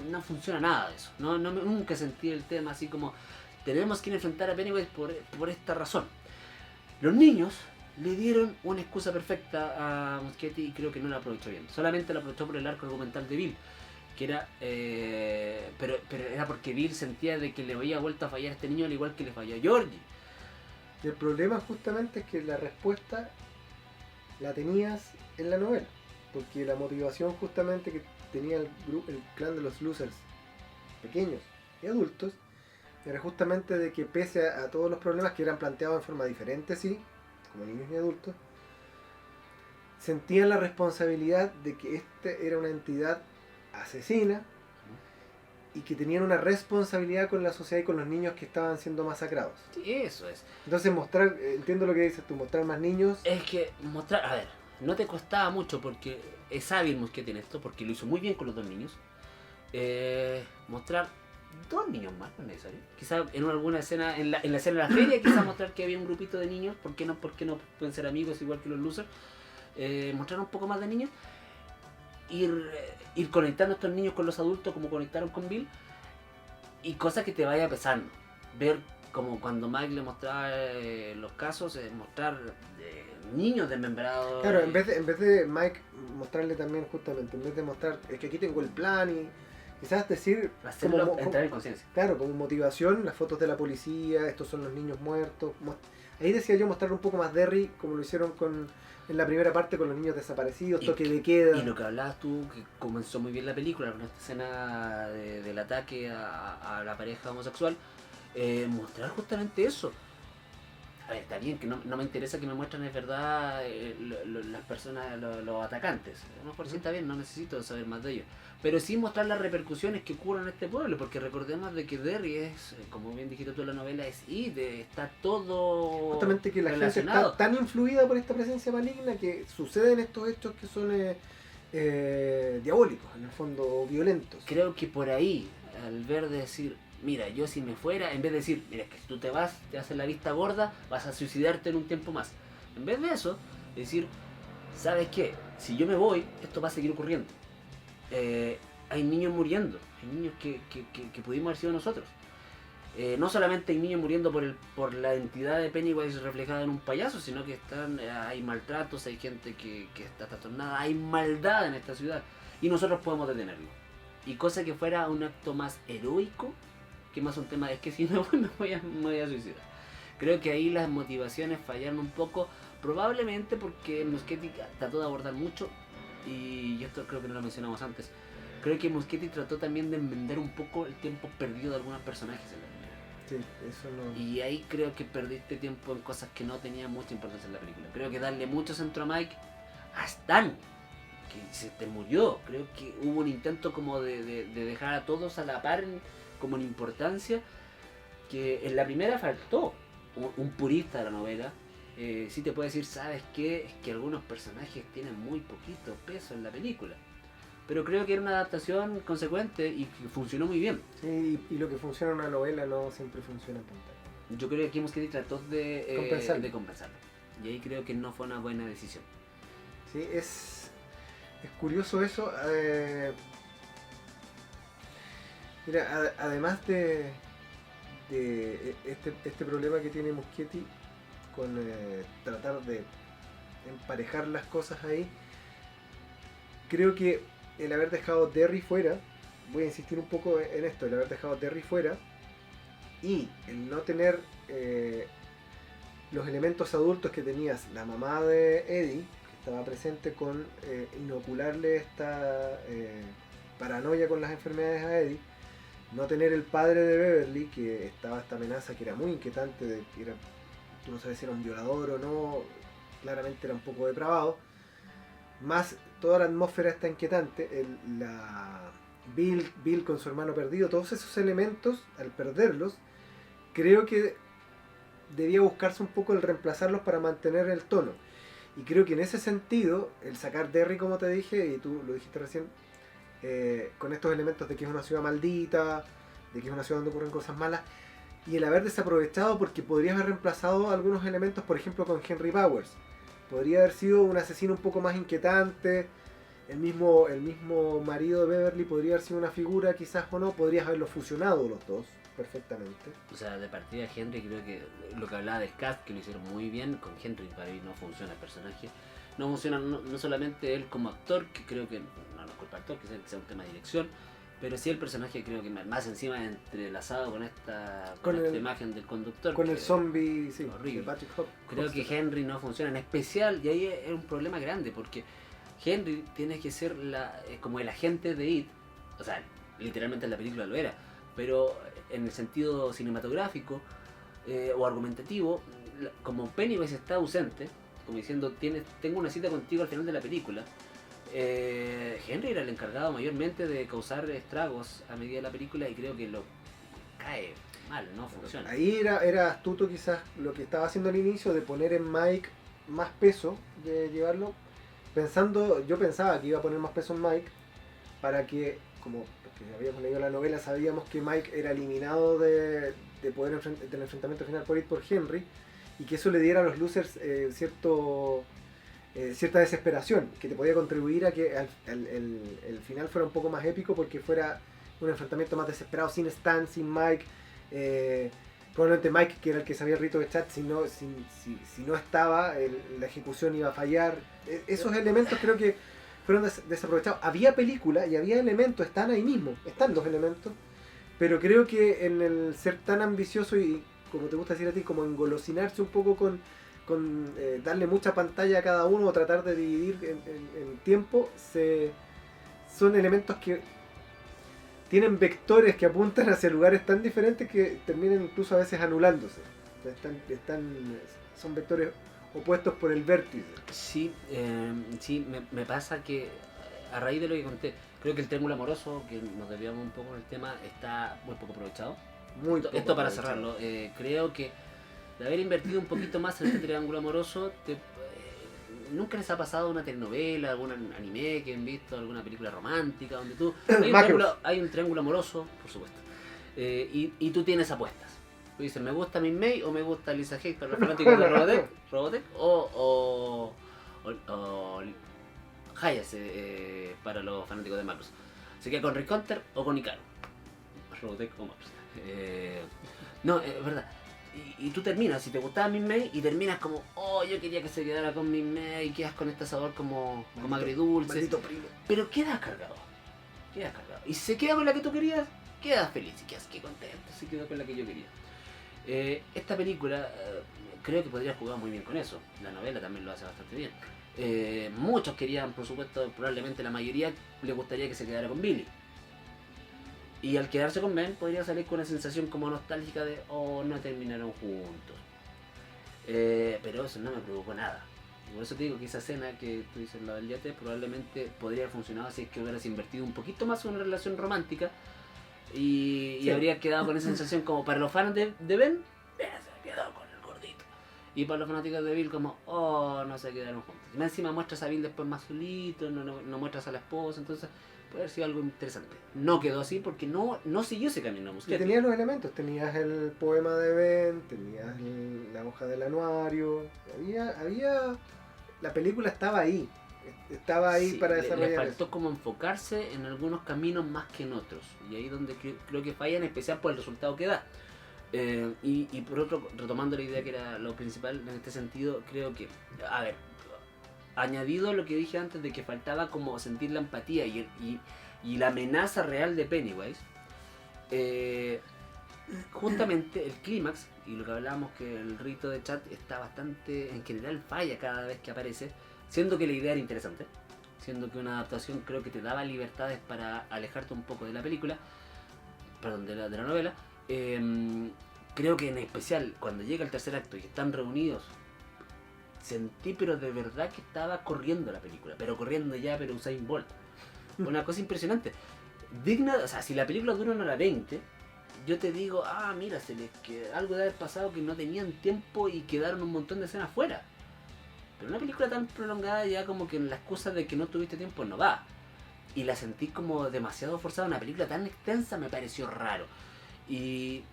No funciona nada de eso. Nunca sentí el tema así como tenemos que enfrentar a Pennywise por esta razón. Los niños le dieron una excusa perfecta a Muschietti y creo que no la aprovechó bien. Solamente la aprovechó por el arco argumental de Bill, que era pero era porque Bill sentía de que le había vuelto a fallar a este niño al igual que le falló a Georgie. Y el problema justamente es que la respuesta la tenías en la novela, porque la motivación justamente que tenía el clan de los losers pequeños y adultos era justamente de que pese a todos los problemas que eran planteados en forma diferente, sí, como niños y adultos, sentían la responsabilidad de que este era una entidad asesina y que tenían una responsabilidad con la sociedad y con los niños que estaban siendo masacrados. Sí, eso es. Entonces mostrar, entiendo lo que dices tú, mostrar más niños. Es que mostrar, a ver, no te costaba mucho porque es hábil Muschietti en esto, porque lo hizo muy bien con los dos niños. Mostrar dos niños más, no es necesario. Quizá en alguna escena, en la escena de la feria, quizá mostrar que había un grupito de niños, ¿por qué no pueden ser amigos igual que los losers? Mostrar un poco más de niños. Ir conectando a estos niños con los adultos como conectaron con Bill. Y cosas que te vaya pesando. Ver como cuando Mike le mostraba los casos, mostrar niños desmembrados. Claro, en vez de Mike mostrarle también justamente, en vez de mostrar, es que aquí tengo el plan y quizás decir, hacerlo entrar en conciencia. Claro, como motivación, las fotos de la policía, estos son los niños muertos. Ahí decía yo mostrar un poco más Derry, como lo hicieron en la primera parte con los niños desaparecidos, toque de queda. Y lo que hablabas tú, que comenzó muy bien la película, con esta escena del ataque a la pareja homosexual, mostrar justamente eso. A ver, está bien, que no me interesa que me muestren es verdad las personas, los atacantes. A lo mejor sí está bien, no necesito saber más de ellos. Pero sí mostrar las repercusiones que ocurren en este pueblo, porque recordemos de que Derry es, como bien dijiste tú en la novela, es It, está todo justamente que la relacionado. gente está tan influida por esta presencia maligna que suceden estos hechos que son diabólicos, en el fondo violentos. Creo que por ahí, al ver de decir, mira, yo si me fuera, en vez de decir, mira, es que si tú te vas, te haces la vista gorda, vas a suicidarte en un tiempo más. En vez de eso, decir, ¿sabes qué? Si yo me voy, esto va a seguir ocurriendo. Hay niños muriendo, hay niños que pudimos haber sido nosotros. no solamente hay niños muriendo por la entidad de Pennywise reflejada en un payaso, sino que hay maltratos, hay gente que está trastornada, hay maldad en esta ciudad y nosotros podemos detenerlo. Y cosa que fuera un acto más heroico que más un tema, es que si no me voy a suicidar. Creo que ahí las motivaciones fallaron un poco, probablemente porque Muschietti trató de abordar mucho, y esto creo que no lo mencionamos antes, creo que Muschietti trató también de enmendar un poco el tiempo perdido de algunos personajes en la película. Sí, eso no. Y ahí creo que perdiste tiempo en cosas que no tenían mucha importancia en la película. Creo que darle mucho centro a Mike, a Stan, que se te murió. Creo que hubo un intento como de dejar a todos a la par como en importancia, que en la primera faltó. Un purista de la novela sí te puede decir, ¿sabes qué? Es que algunos personajes tienen muy poquito peso en la película. Pero creo que era una adaptación consecuente y que funcionó muy bien. Sí, y lo que funciona en una novela no siempre funciona en pantalla. Yo creo que aquí Muschietti trató de compensarlo. Y ahí creo que no fue una buena decisión. Sí, es curioso eso. Mira, además de este problema que tiene Muschietti con tratar de emparejar las cosas ahí, creo que el haber dejado Derry fuera, voy a insistir un poco en esto, el haber dejado Derry fuera y el no tener los elementos adultos que tenías la mamá de Eddie, que estaba presente con inocularle esta paranoia con las enfermedades a Eddie, no tener el padre de Beverly, que estaba esta amenaza que era muy inquietante, de que tú no sabes si era un violador o no, claramente era un poco depravado, más toda la atmósfera está inquietante, Bill con su hermano perdido, todos esos elementos, al perderlos, creo que debía buscarse un poco el reemplazarlos para mantener el tono. Y creo que en ese sentido, el sacar Derry, como te dije, y tú lo dijiste recién, con estos elementos de que es una ciudad maldita, de que es una ciudad donde ocurren cosas malas, y el haber desaprovechado, porque podrías haber reemplazado algunos elementos, por ejemplo con Henry Powers. Podría haber sido un asesino un poco más inquietante, el mismo marido de Beverly podría haber sido una figura, quizás o no, podrías haberlos fusionado los dos perfectamente. O sea, de partida Henry, creo que lo que hablaba de Scott, que lo hicieron muy bien, con Henry para mí no funciona el personaje. No funciona no solamente él como actor, que creo que no es culpa actor, que sea un tema de dirección, pero sí el personaje creo que más encima entrelazado con esta imagen del conductor. Con el zombie, sí, horrible. Patrick Creo que Henry no funciona, en especial, y ahí es un problema grande, porque Henry tiene que ser como el agente de IT, o sea, literalmente en la película lo era, pero en el sentido cinematográfico o argumentativo, como Pennywise está ausente, como diciendo, tengo una cita contigo al final de la película, Henry era el encargado mayormente de causar estragos a medida de la película y creo que lo cae mal, no funciona. Ahí era astuto quizás lo que estaba haciendo al inicio de poner en Mike más peso, de llevarlo, yo pensaba que iba a poner más peso en Mike para que, como porque habíamos leído la novela, sabíamos que Mike era eliminado del enfrentamiento final por Henry, y que eso le diera a los losers cierta desesperación, que te podía contribuir a que el final fuera un poco más épico, porque fuera un enfrentamiento más desesperado, sin Stan, sin Mike, probablemente Mike, que era el que sabía el rito de chat, si no estaba, la ejecución iba a fallar. Esos elementos creo que fueron desaprovechados. Había película y había elementos, están ahí mismo, están los elementos, pero creo que en el ser tan ambicioso y, como te gusta decir a ti, como engolosinarse un poco con darle mucha pantalla a cada uno o tratar de dividir en tiempo, son elementos que tienen vectores que apuntan hacia lugares tan diferentes que terminan incluso a veces anulándose. Son vectores opuestos por el vértice. Sí, me pasa que a raíz de lo que conté, creo que el triángulo amoroso, que nos desviamos un poco del tema, está muy poco aprovechado. Esto para cerrarlo, creo que de haber invertido un poquito más en este triángulo amoroso, ¿nunca les ha pasado una telenovela, algún anime que han visto, alguna película romántica, donde hay un triángulo amoroso, por supuesto, y tú tienes apuestas? Tú dices, ¿me gusta Min May o me gusta Lisa Hayes para los fanáticos de Robotech? O Hayes para los fanáticos de Macross. ¿Se queda con Rick Hunter o con Icaro? Robotech o Macross. No, es verdad. Y tú terminas, si te gustaba Miss May, y terminas como, oh, yo quería que se quedara con Miss May, y quedas con este sabor como agridulce. Maldito primo. Pero quedas cargado. Quedas cargado. Y si se queda con la que tú querías, quedas feliz. Y quedas que contento, se quedó con la que yo quería. Esta película creo que podría jugar muy bien con eso. La novela también lo hace bastante bien. Muchos querían, por supuesto, probablemente la mayoría le gustaría que se quedara con Billy. Y al quedarse con Ben podría salir con una sensación como nostálgica de oh, no terminaron juntos. Pero eso no me provocó nada. Y por eso te digo que esa escena que tú dices, la del yate, probablemente podría haber funcionado si es que hubieras invertido un poquito más en una relación romántica y Sí. habría quedado con esa sensación como para los fans de Ben, se quedó con el gordito. Y para los fanáticos de Bill como, oh, no se quedaron juntos. Y más encima muestras a Bill después más solito, no muestras a la esposa, entonces puede haber sido algo interesante. No quedó así porque no siguió ese camino Y Muschietti. tenías los elementos, tenías el poema de Ben, tenías la hoja del anuario, había la película estaba ahí Sí, para le desarrollar faltó eso. como enfocarse en algunos caminos más que en otros. Y ahí es donde creo que falla, en especial por el resultado que da. Y por otro, retomando la idea que era lo principal en este sentido, creo que, a ver, añadido lo que dije antes de que faltaba como sentir la empatía y la amenaza real de Pennywise, justamente el clímax, y lo que hablábamos que el rito de chat está bastante, en general falla cada vez que aparece, siendo que la idea era interesante, siendo que una adaptación creo que te daba libertades para alejarte un poco de la película, perdón, de la novela. Creo que en especial cuando llega el tercer acto y están reunidos, sentí pero de verdad que estaba corriendo la película, pero corriendo ya, pero Usain Bolt. Una cosa impresionante. Digna, o sea, si la película dura 1 hora 20, yo te digo, mira, que algo debe haber pasado que no tenían tiempo y quedaron un montón de escenas fuera. Pero una película tan prolongada ya como que la excusa de que no tuviste tiempo no va. Y la sentí como demasiado forzada. Una película tan extensa me pareció raro. Y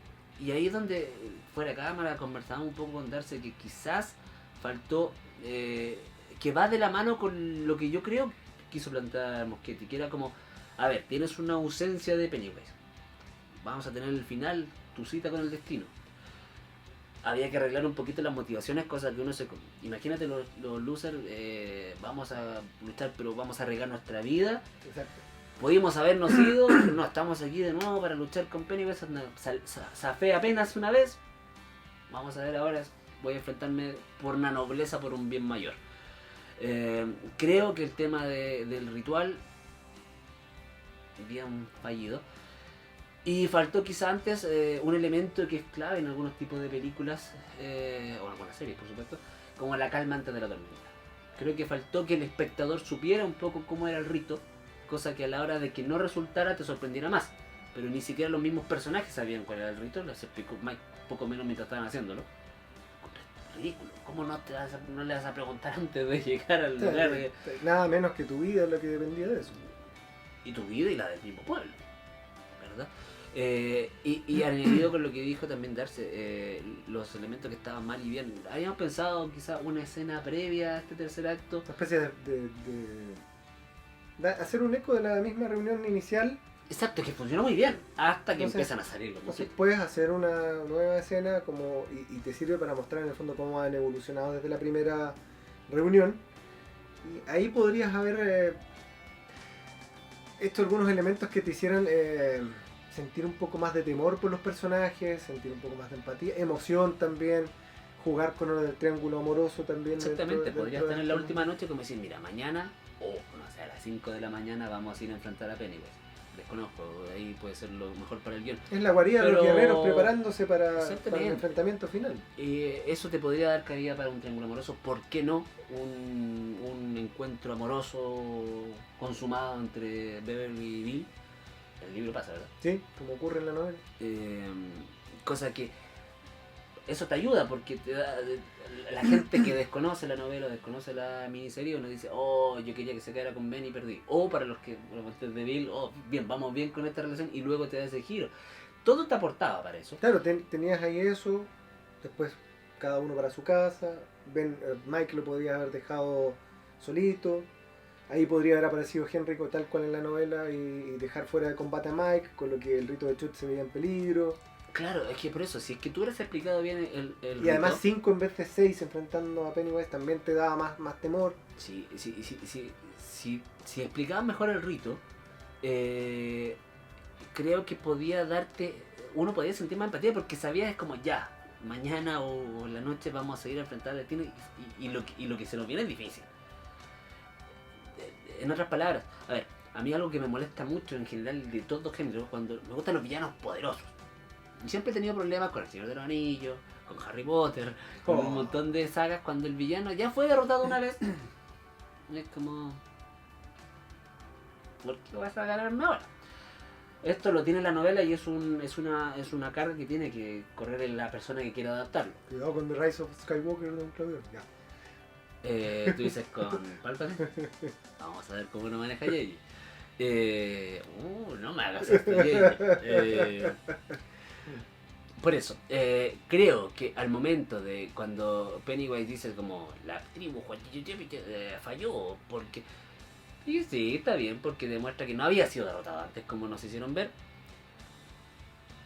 ahí es donde, fuera de cámara, conversábamos un poco con Darcy que quizás faltó, que va de la mano con lo que yo creo que quiso plantear Muschietti, que era como, a ver, tienes una ausencia de Pennywise. Vamos a tener el final, tu cita con el destino. Había que arreglar un poquito las motivaciones, cosas que uno se... Imagínate los losers, vamos a luchar, pero vamos a arriesgar nuestra vida. Exacto. Pudimos habernos ido, pero no, estamos aquí de nuevo para luchar con Pennywise. Zafé apenas una vez. Vamos a ver ahora, voy a enfrentarme por una nobleza, por un bien mayor. Creo que el tema del ritual bien fallido. Y faltó quizá antes un elemento que es clave en algunos tipos de películas, o en algunas series por supuesto, como la calma antes de la tormenta. Creo que faltó que el espectador supiera un poco cómo era el rito, cosa que a la hora de que no resultara te sorprendiera más. Pero ni siquiera los mismos personajes sabían cuál era el rito, les explicó Mike poco menos mientras estaban haciéndolo. Ridículo, ¿cómo no le vas a preguntar antes de llegar al lugar? Nada menos que tu vida es lo que dependía de eso. Y tu vida y la del mismo pueblo, ¿verdad? Y añadido con lo que dijo también Darce, los elementos que estaban mal y bien. Habíamos pensado quizá una escena previa a este tercer acto. Una especie de hacer un eco de la misma reunión inicial. Exacto, que funcionó muy bien, hasta que Entonces, empiezan a salir los Entonces músicos. puedes hacer una nueva escena como y te sirve para mostrar en el fondo cómo han evolucionado desde la primera reunión. Y ahí podrías haber hecho algunos elementos que te hicieran sentir un poco más de temor por los personajes, sentir un poco más de empatía, emoción también, jugar con el triángulo amoroso también. Exactamente, podrías de tener la esto. última noche como decir, mira, mañana, o no sé, a las 5 de la mañana vamos a ir a enfrentar a Pennywise. Desconozco, ahí puede ser lo mejor para el guión. Es la guarida de los Pero- guerreros preparándose para el Exactamente. enfrentamiento final. Eso te podría dar cabida para un triángulo amoroso, ¿por qué no? Un encuentro amoroso consumado entre Beverly y Bill. El libro pasa, ¿verdad? Sí, como ocurre en la novela. Cosa que eso te ayuda porque te da, la gente que desconoce la novela, desconoce la miniserie, uno dice, oh, yo quería que se quedara con Ben y perdí. O para los que, por lo de Bill, oh, bien, vamos bien con esta relación y luego te da ese giro. Todo te aportaba para eso. Claro, tenías ahí eso, después cada uno para su casa, Mike lo podía haber dejado solito, ahí podría haber aparecido Henry tal cual en la novela y dejar fuera de combate a Mike, con lo que el rito de Chut se veía en peligro. Claro, es que por eso, si es que tú hubieras explicado bien el Y además rito, 5 en vez de 6 enfrentando a Pennywise también te daba más temor. si explicaban mejor el rito, eh, creo que podía darte, uno podía sentir más empatía porque sabías es como ya, mañana o en la noche vamos a seguir a enfrentar al destino y lo que se nos viene es difícil. En otras palabras, a ver, a mí algo que me molesta mucho en general de todos los géneros, cuando me gustan los villanos poderosos. Y siempre he tenido problemas con El Señor de los Anillos, con Harry Potter, con un montón de sagas cuando el villano ya fue derrotado una vez. Es como... ¿por qué vas a ganarme ahora? Esto lo tiene la novela y es una carga que tiene que correr en la persona que quiera adaptarlo. Cuidado con The Rise of Skywalker, don Claudio. Ya. Tú dices con Palpatine. Vamos a ver cómo lo maneja J.J. No me hagas esto, J.J. Por eso, creo que al momento de cuando Pennywise dice como la tribu falló porque... Y sí, está bien, porque demuestra que no había sido derrotado antes como nos hicieron ver.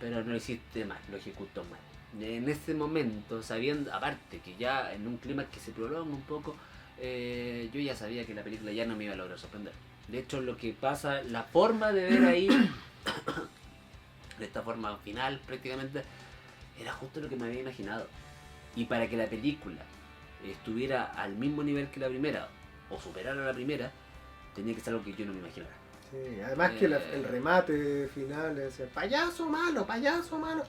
Pero no lo hiciste mal, lo ejecutó mal. En ese momento, sabiendo, aparte que ya en un clima que se prolonga un poco, yo ya sabía que la película ya no me iba a lograr sorprender. De hecho, lo que pasa, la forma de ver ahí, de esta forma final prácticamente, era justo lo que me había imaginado. Y para que la película estuviera al mismo nivel que la primera, o superara a la primera, tenía que ser algo que yo no me imaginara. Sí, además que el remate final es payaso malo,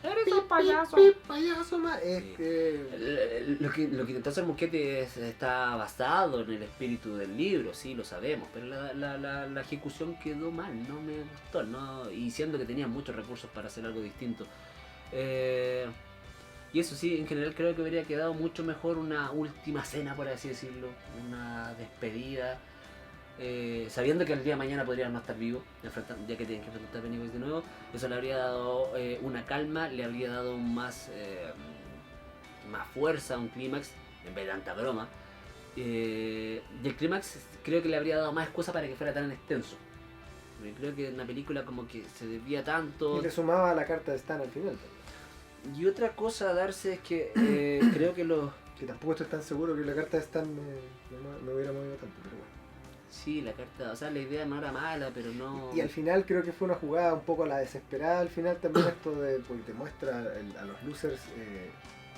Eres un payaso. payaso malo. Es Sí. que... Lo que intentó hacer Muschietti está basado en el espíritu del libro, sí, lo sabemos, pero la ejecución quedó mal, no me gustó, ¿no? Y siendo que tenía muchos recursos para hacer algo distinto. Y eso sí, en general creo que habría quedado mucho mejor una última cena, por así decirlo, una despedida. Sabiendo que el día de mañana podrían no estar vivos, ya que tienen que enfrentar a Pennywise de nuevo, eso le habría dado una calma, le habría dado más fuerza a un clímax, en vez de tanta broma. Y el clímax creo que le habría dado más excusa para que fuera tan extenso. Porque creo que en la película como que se desvía tanto. Y le sumaba la carta de Stan al final. Y otra cosa a darse es que creo que los... Que tampoco estoy tan seguro que la carta de Stan me hubiera movido tanto, pero bueno. Sí, la carta, o sea, la idea no era mala, pero no... Y al final creo que fue una jugada un poco a la desesperada. Al final también esto de, porque te muestra a los losers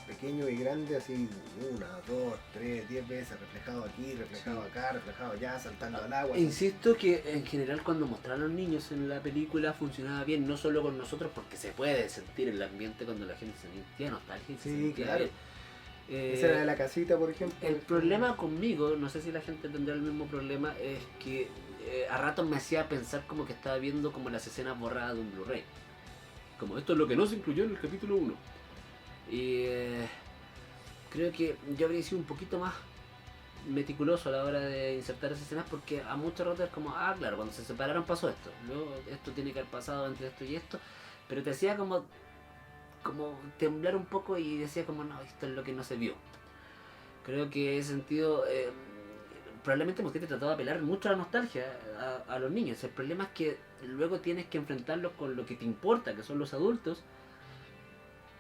pequeños y grandes, así 1, 2, 3, 10 veces, reflejado aquí, reflejado acá, reflejado allá, saltando al agua. Insisto que en general cuando mostraron a los niños en la película funcionaba bien, no solo con nosotros, porque se puede sentir el ambiente cuando la gente se sentía nostalgia y se Sí, sentía claro. bien. Esa era de la casita, por ejemplo. El problema conmigo, no sé si la gente tendrá el mismo problema, es que a ratos me hacía pensar como que estaba viendo como las escenas borradas de un Blu-ray. Como esto es lo que no se incluyó en el capítulo 1. Y creo que yo habría sido un poquito más meticuloso a la hora de insertar esas escenas porque a muchos ratos es como, claro, cuando se separaron pasó esto, luego esto tiene que haber pasado entre esto y esto, pero te hacía como temblar un poco y decía como, no, esto es lo que no se vio. Creo que en ese sentido probablemente Muschietti trató de apelar mucho a la nostalgia a los niños. El problema es que luego tienes que enfrentarlos con lo que te importa, que son los adultos.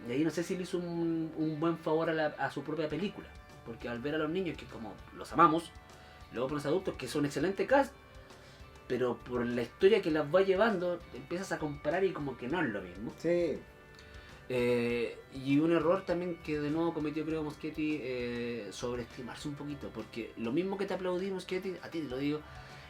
Y ahí no sé si le hizo un buen favor a su propia película. Porque al ver a los niños, que como los amamos, luego por los adultos, que son excelente cast, pero por la historia que las va llevando, empiezas a comparar y como que no es lo mismo. Sí. Y un error también que de nuevo cometió creo Muschietti, sobreestimarse un poquito, porque lo mismo que te aplaudí Muschietti, a ti te lo digo,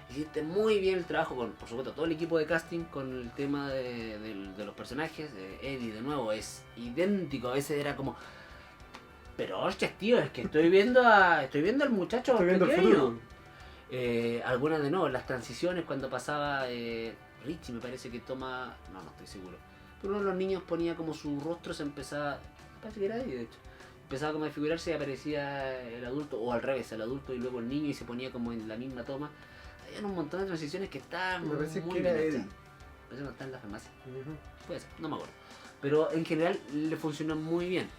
hiciste muy bien el trabajo con, por supuesto, todo el equipo de casting con el tema de los personajes. Eddie de nuevo es idéntico, a veces era como, pero hostias tío, es que estoy viendo al muchacho Estoy viendo el pequeño. futuro. Algunas de nuevo, las transiciones cuando pasaba Richie me parece que toma, no estoy seguro, pero uno de los niños ponía como su rostro, se empezaba, parece que era ahí de hecho, empezaba como a desfigurarse y aparecía el adulto, o al revés, el adulto y luego el niño y se ponía como en la misma toma. Había un montón de transiciones que estaban Me parece muy que era bien Eddie. hechas. Parece que no está en la farmacia, Ujú. puede ser, no me acuerdo. Pero en general le funcionó muy bien.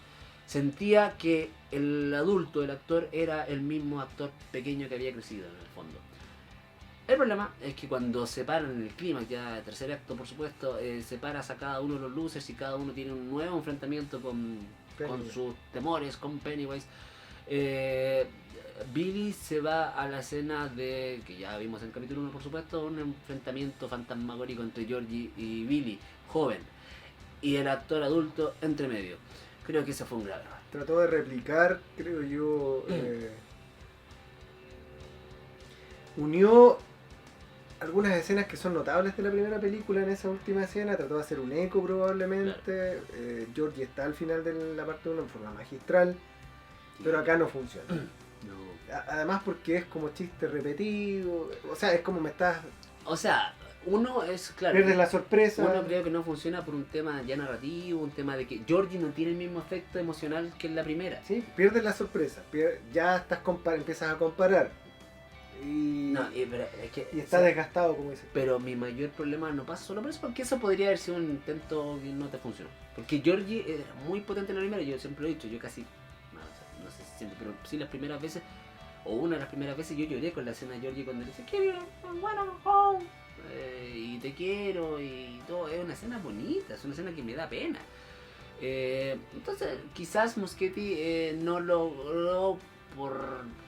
Sentía que el adulto, el actor, era el mismo actor pequeño que había crecido en el fondo. El problema es que cuando separan el clímax, ya el tercer acto por supuesto, separas a cada uno de los losers y cada uno tiene un nuevo enfrentamiento con sus temores, con Pennywise. Billy se va a la escena de, que ya vimos en el capítulo 1 por supuesto, un enfrentamiento fantasmagórico entre Georgie y Billy, joven, y el actor adulto entre medio. Creo que ese fue un grave error. Trató de replicar, creo yo, unió algunas escenas que son notables de la primera película en esa última escena, trató de hacer un eco probablemente. Claro. Georgie está al final de la parte 1 en forma magistral, pero acá no funciona. No. Además porque es como chiste repetido, o sea, es como me estás... O sea, uno es, claro... Pierdes la sorpresa. Uno creo que no funciona por un tema ya narrativo, un tema de que Georgie no tiene el mismo efecto emocional que en la primera. Sí, pierdes la sorpresa, ya estás empiezas a comparar. Y está desgastado, como dices. Pero mi mayor problema no pasa solo por eso, porque eso podría haber sido un intento que no te funcionó. Porque Georgie era muy potente en la primera, yo siempre lo he dicho, yo casi, no sé si siempre, pero sí las primeras veces, o una de las primeras veces yo lloré con la escena de Georgie cuando le dice, bueno, home, y te quiero, y todo, es una escena bonita, es una escena que me da pena. Entonces, quizás Muschietti no logró por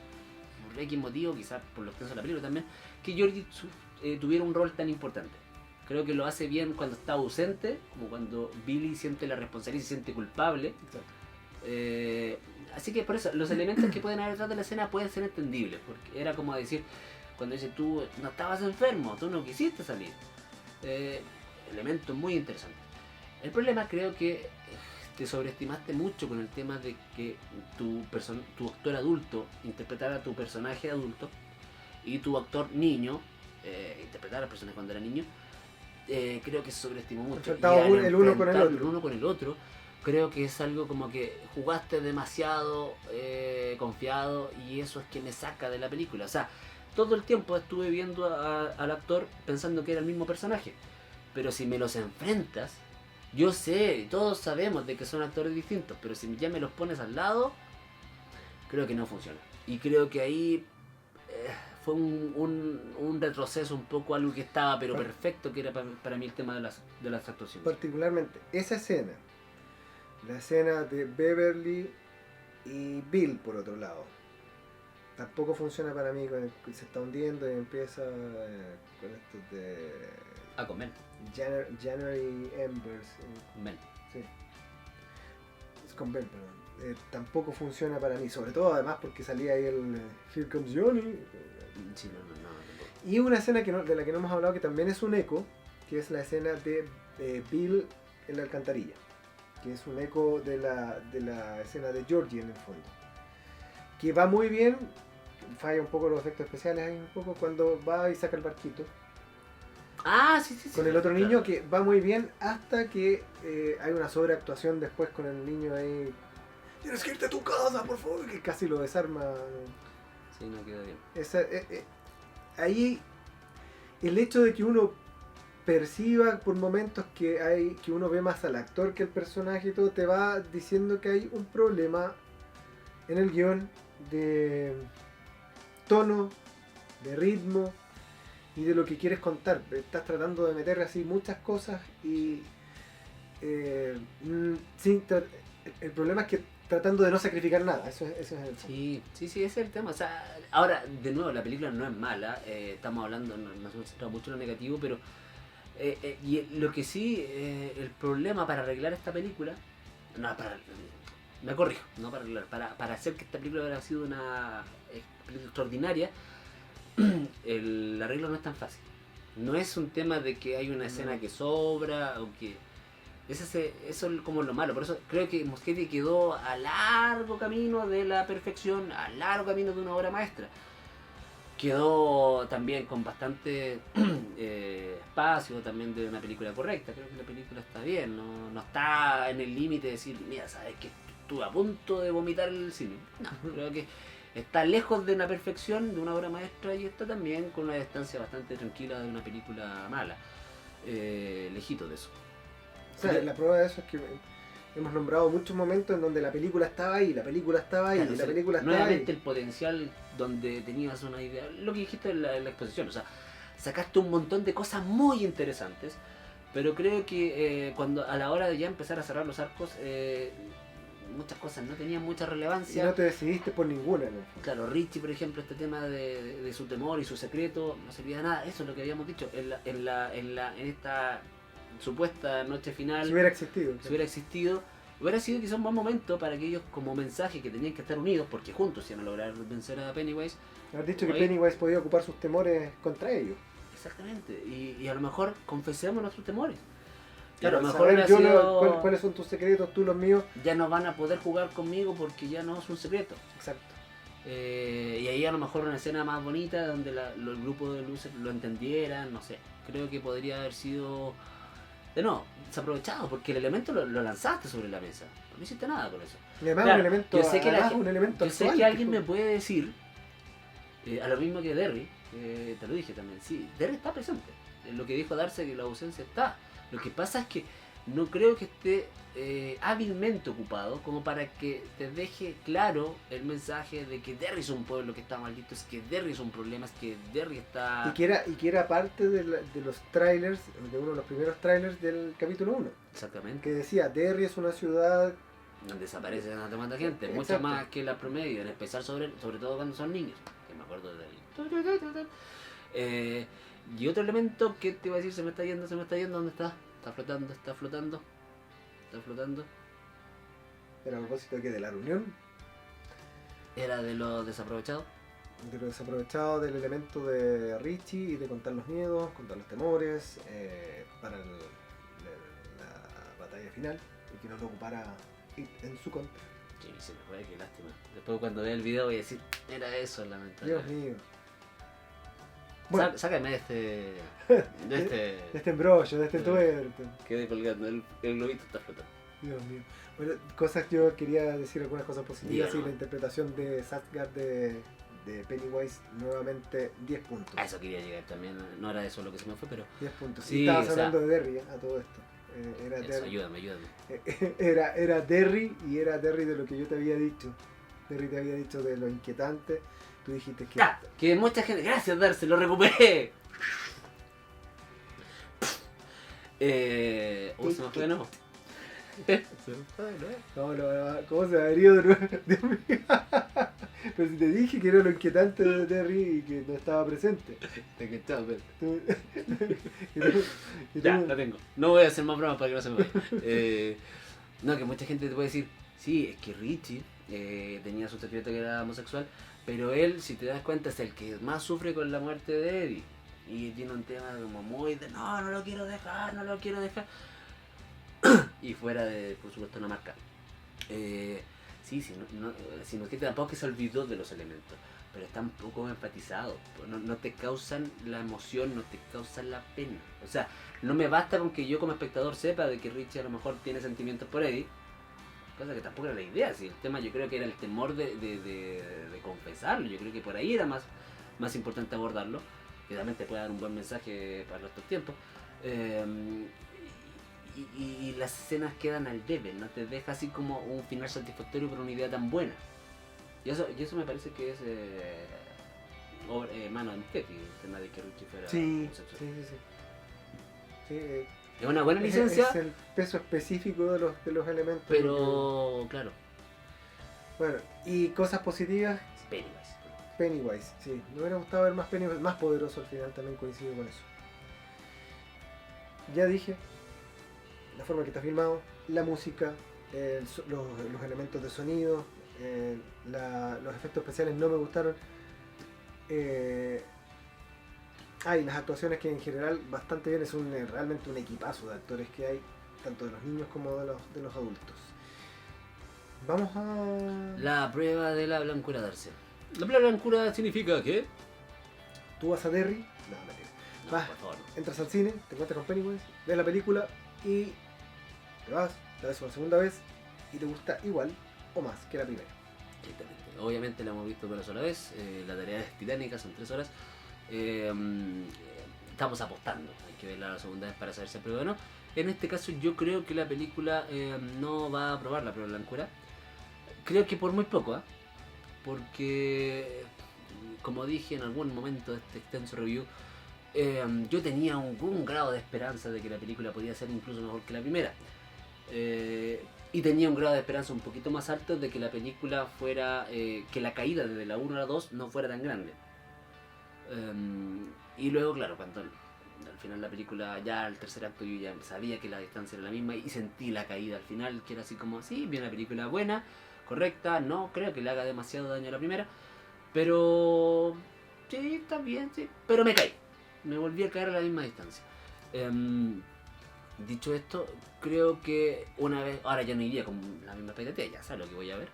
X motivo, quizás por lo extenso de la película también, que Georgie tuviera un rol tan importante. Creo que lo hace bien cuando está ausente, como cuando Billy siente la responsabilidad y se siente culpable. Así que por eso, los elementos que pueden haber detrás de la escena pueden ser entendibles, porque era como decir, cuando dice tú no estabas enfermo, tú no quisiste salir. Elementos muy interesantes. El problema creo que te sobreestimaste mucho con el tema de que tu actor adulto interpretara a tu personaje adulto y tu actor niño interpretara al personaje cuando era niño. Creo que se sobreestimó mucho. El uno con el otro, creo que es algo como que jugaste demasiado confiado, y eso es que me saca de la película. O sea, todo el tiempo estuve viendo al actor pensando que era el mismo personaje, pero si me los enfrentas, yo sé, todos sabemos de que son actores distintos, pero si ya me los pones al lado, creo que no funciona. Y creo que ahí fue un retroceso un poco, algo que estaba pero perfecto, que era para mí el tema de las actuaciones. Particularmente esa escena, la escena de Beverly y Bill por otro lado, tampoco funciona para mí, se está hundiendo y empieza con esto de... A comer. January Embers. Ben. Sí. Es con Ben, perdón. Tampoco funciona para mí, sobre todo además porque salía ahí el Here Comes Johnny. Sí, no. Y una escena de la que no hemos hablado que también es un eco, que es la escena de Bill en la alcantarilla, que es un eco de la escena de Georgie en el fondo, que va muy bien. Falla un poco los efectos especiales ahí un poco cuando va y saca el barquito. Sí. Con el otro niño, que va muy bien hasta que hay una sobreactuación después con el niño ahí. Tienes que irte a tu casa, por favor, que casi lo desarma. Sí, no queda bien. Ahí el hecho de que uno perciba por momentos que uno ve más al actor que al personaje y todo, te va diciendo que hay un problema en el guión de tono, de ritmo y de lo que quieres contar. Estás tratando de meter así muchas cosas y el problema es que tratando de no sacrificar nada. Eso es el... Sí, ese es el tema. O sea, ahora, de nuevo, la película no es mala, estamos hablando, nos hemos centrado mucho en lo negativo, pero y lo que sí, el problema para arreglar esta película, me corrijo, no para arreglar, para hacer que esta película hubiera sido una película extraordinaria, el arreglo no es tan fácil. No es un tema de que hay una escena que sobra o que... Eso es como lo malo. Por eso creo que Muschietti quedó a largo camino de la perfección, a largo camino de una obra maestra. Quedó también con bastante espacio también de una película correcta. Creo que la película está bien, no está en el límite de decir, mira, sabes que estuve a punto de vomitar el cine. No, creo que está lejos de una perfección, de una obra maestra, y está también con una distancia bastante tranquila de una película mala. Lejito de eso. O sea, la prueba de eso es que hemos nombrado muchos momentos en donde la película estaba ahí, claro, y la película estaba nuevamente ahí. El potencial donde tenías una idea, lo que dijiste en la exposición, o sea, sacaste un montón de cosas muy interesantes, pero creo que cuando a la hora de ya empezar a cerrar los arcos, muchas cosas no tenían mucha Y relevancia. no te decidiste por ninguna, en el fondo. Claro, Richie, por ejemplo, este tema de su temor y su secreto no servía de nada. Eso es lo que habíamos dicho en esta supuesta noche final. Si hubiera existido. Si hubiera existido, hubiera sido quizá un buen momento para que ellos, como mensaje que tenían que estar unidos, porque juntos iban a lograr vencer a Pennywise. Haber dicho que Ahí. Pennywise podía ocupar sus temores contra ellos. Exactamente, y a lo mejor confesemos nuestros temores. Claro, a lo mejor saber hubiera yo sido, cuáles son tus secretos, tú los míos. ya no van a poder jugar conmigo porque ya no es un secreto. Exacto. Y ahí a lo mejor una escena más bonita donde el grupo de luces lo entendieran, no sé. Creo que podría haber sido, de nuevo, desaprovechado, porque el elemento lo lanzaste sobre la mesa. No hiciste nada con eso. Y además Claro, un elemento, yo sé que además un elemento yo sé actual, que alguien que me puede decir, a lo mismo que Derry, te lo dije también, sí, Derry está presente. Lo que dijo Darcy, que la ausencia está. Lo que pasa es que no creo que esté hábilmente ocupado como para que te deje claro el mensaje de que Derry es un pueblo que está maldito, es que Derry es un problema, es que Derry está... y que era parte de los trailers, de uno de los primeros trailers del capítulo 1. Exactamente. Que decía, Derry es una ciudad... Donde desaparece a tanta gente, Exacto. mucho más que la promedio, en especial sobre todo cuando son niños, que me acuerdo de Derry. Y otro elemento que te iba a decir, se me está yendo, ¿dónde está? Está flotando. Era a propósito de que de la reunión, Era de los desaprovechados. de lo desaprovechado del elemento de Richie y de contar los miedos, contar los temores, para la batalla final y que no lo ocupara en su contra. Sí, se me fue, qué lástima. Después cuando vea el video voy a decir, era eso Dios lamentablemente. mío. Bueno, Sácame de este... de este embrollo, de este tuerto. Quedé colgando, el globito está flotando. Dios mío. Bueno, cosas, yo quería decir algunas cosas positivas. Dígalo. Y la interpretación de Sattgard de Pennywise, nuevamente 10 puntos. A eso quería llegar también, no era eso lo que se me fue, pero 10 puntos. Sí, Y estabas o sea, hablando de Derry, a todo esto. Era, eso, Derry, ayúdame. era Derry, y era Derry de lo que yo te había dicho. Derry te había dicho de lo inquietante. Tú dijiste que... Ya, que mucha gente, gracias Darcy, lo recuperé. Se me fue de nuevo. ¿Cómo se abrió de nuevo? Dios mío. Pero si te dije que era lo inquietante de Derry y que no estaba presente. Te quedaba, pero... Tú- y tú- y Ya, tú- lo tengo. No voy a hacer más bromas para que no se me vaya. No, que mucha gente te puede decir, sí, es que Richie tenía su secreto que era homosexual, pero él, si te das cuenta, es el que más sufre con la muerte de Eddie. Y tiene un tema como muy de, no lo quiero dejar. Y fuera de, por supuesto, una marca. Sí, sino que tampoco que se olvidó de los elementos, pero están poco enfatizados. No te causan la emoción, no te causan la pena. O sea, no me basta con que yo como espectador sepa de que Richie a lo mejor tiene sentimientos por Eddie, cosa que tampoco era la idea. Si el tema yo creo que era el temor de confesarlo, yo creo que por ahí era más importante abordarlo, que también te puede dar un buen mensaje para estos tiempos. Y las escenas quedan al debe, no te deja así como un final satisfactorio por una idea tan buena. Y eso me parece que es mano de Muschietti, el tema de que Richie fuera Sí, homosexual. sí. Sí, Es una buena es licencia, el peso específico de los elementos. pero claro, Bueno, y cosas positivas, Pennywise. Pennywise. Sí, me hubiera gustado ver más Pennywise, más poderoso al final, también coincido con eso. Ya dije, la forma que está filmado, la música, los elementos de sonido, los efectos especiales no me gustaron. Hay las actuaciones que en general bastante bien, es realmente un equipazo de actores que hay, tanto de los niños como de los adultos. Vamos a... La prueba de la blancura Darcy. La prueba de la blancura significa que... Tú vas a Derry, no, mentira. No, Vas, por favor. No. entras al cine, te encuentras con Pennywise, ves la película y te vas, la ves una segunda vez y te gusta igual o más que la primera. Exactamente. Obviamente la hemos visto por una sola vez, la tarea es titánica, son 3 horas. Estamos apostando, hay que verla la segunda vez para saber si aprueba o no. En este caso yo creo que la película no va a aprobar la prueba de blancura. Creo que por muy poco, porque como dije en algún momento de este extenso review, yo tenía un grado de esperanza de que la película podía ser incluso mejor que la primera. Y tenía un grado de esperanza un poquito más alto de que la película fuera, que la caída desde la 1 a la 2 no fuera tan grande. Y luego, claro, cuando al final la película, ya al tercer acto yo ya sabía que la distancia era la misma y sentí la caída al final, que era así como, sí, bien, una película buena, correcta, no creo que le haga demasiado daño a la primera, pero sí, está bien, sí, pero me caí, me volví a caer a la misma distancia. Dicho esto, creo que una vez, ahora ya no iría con la misma expectativa, ya sé lo que voy a ver,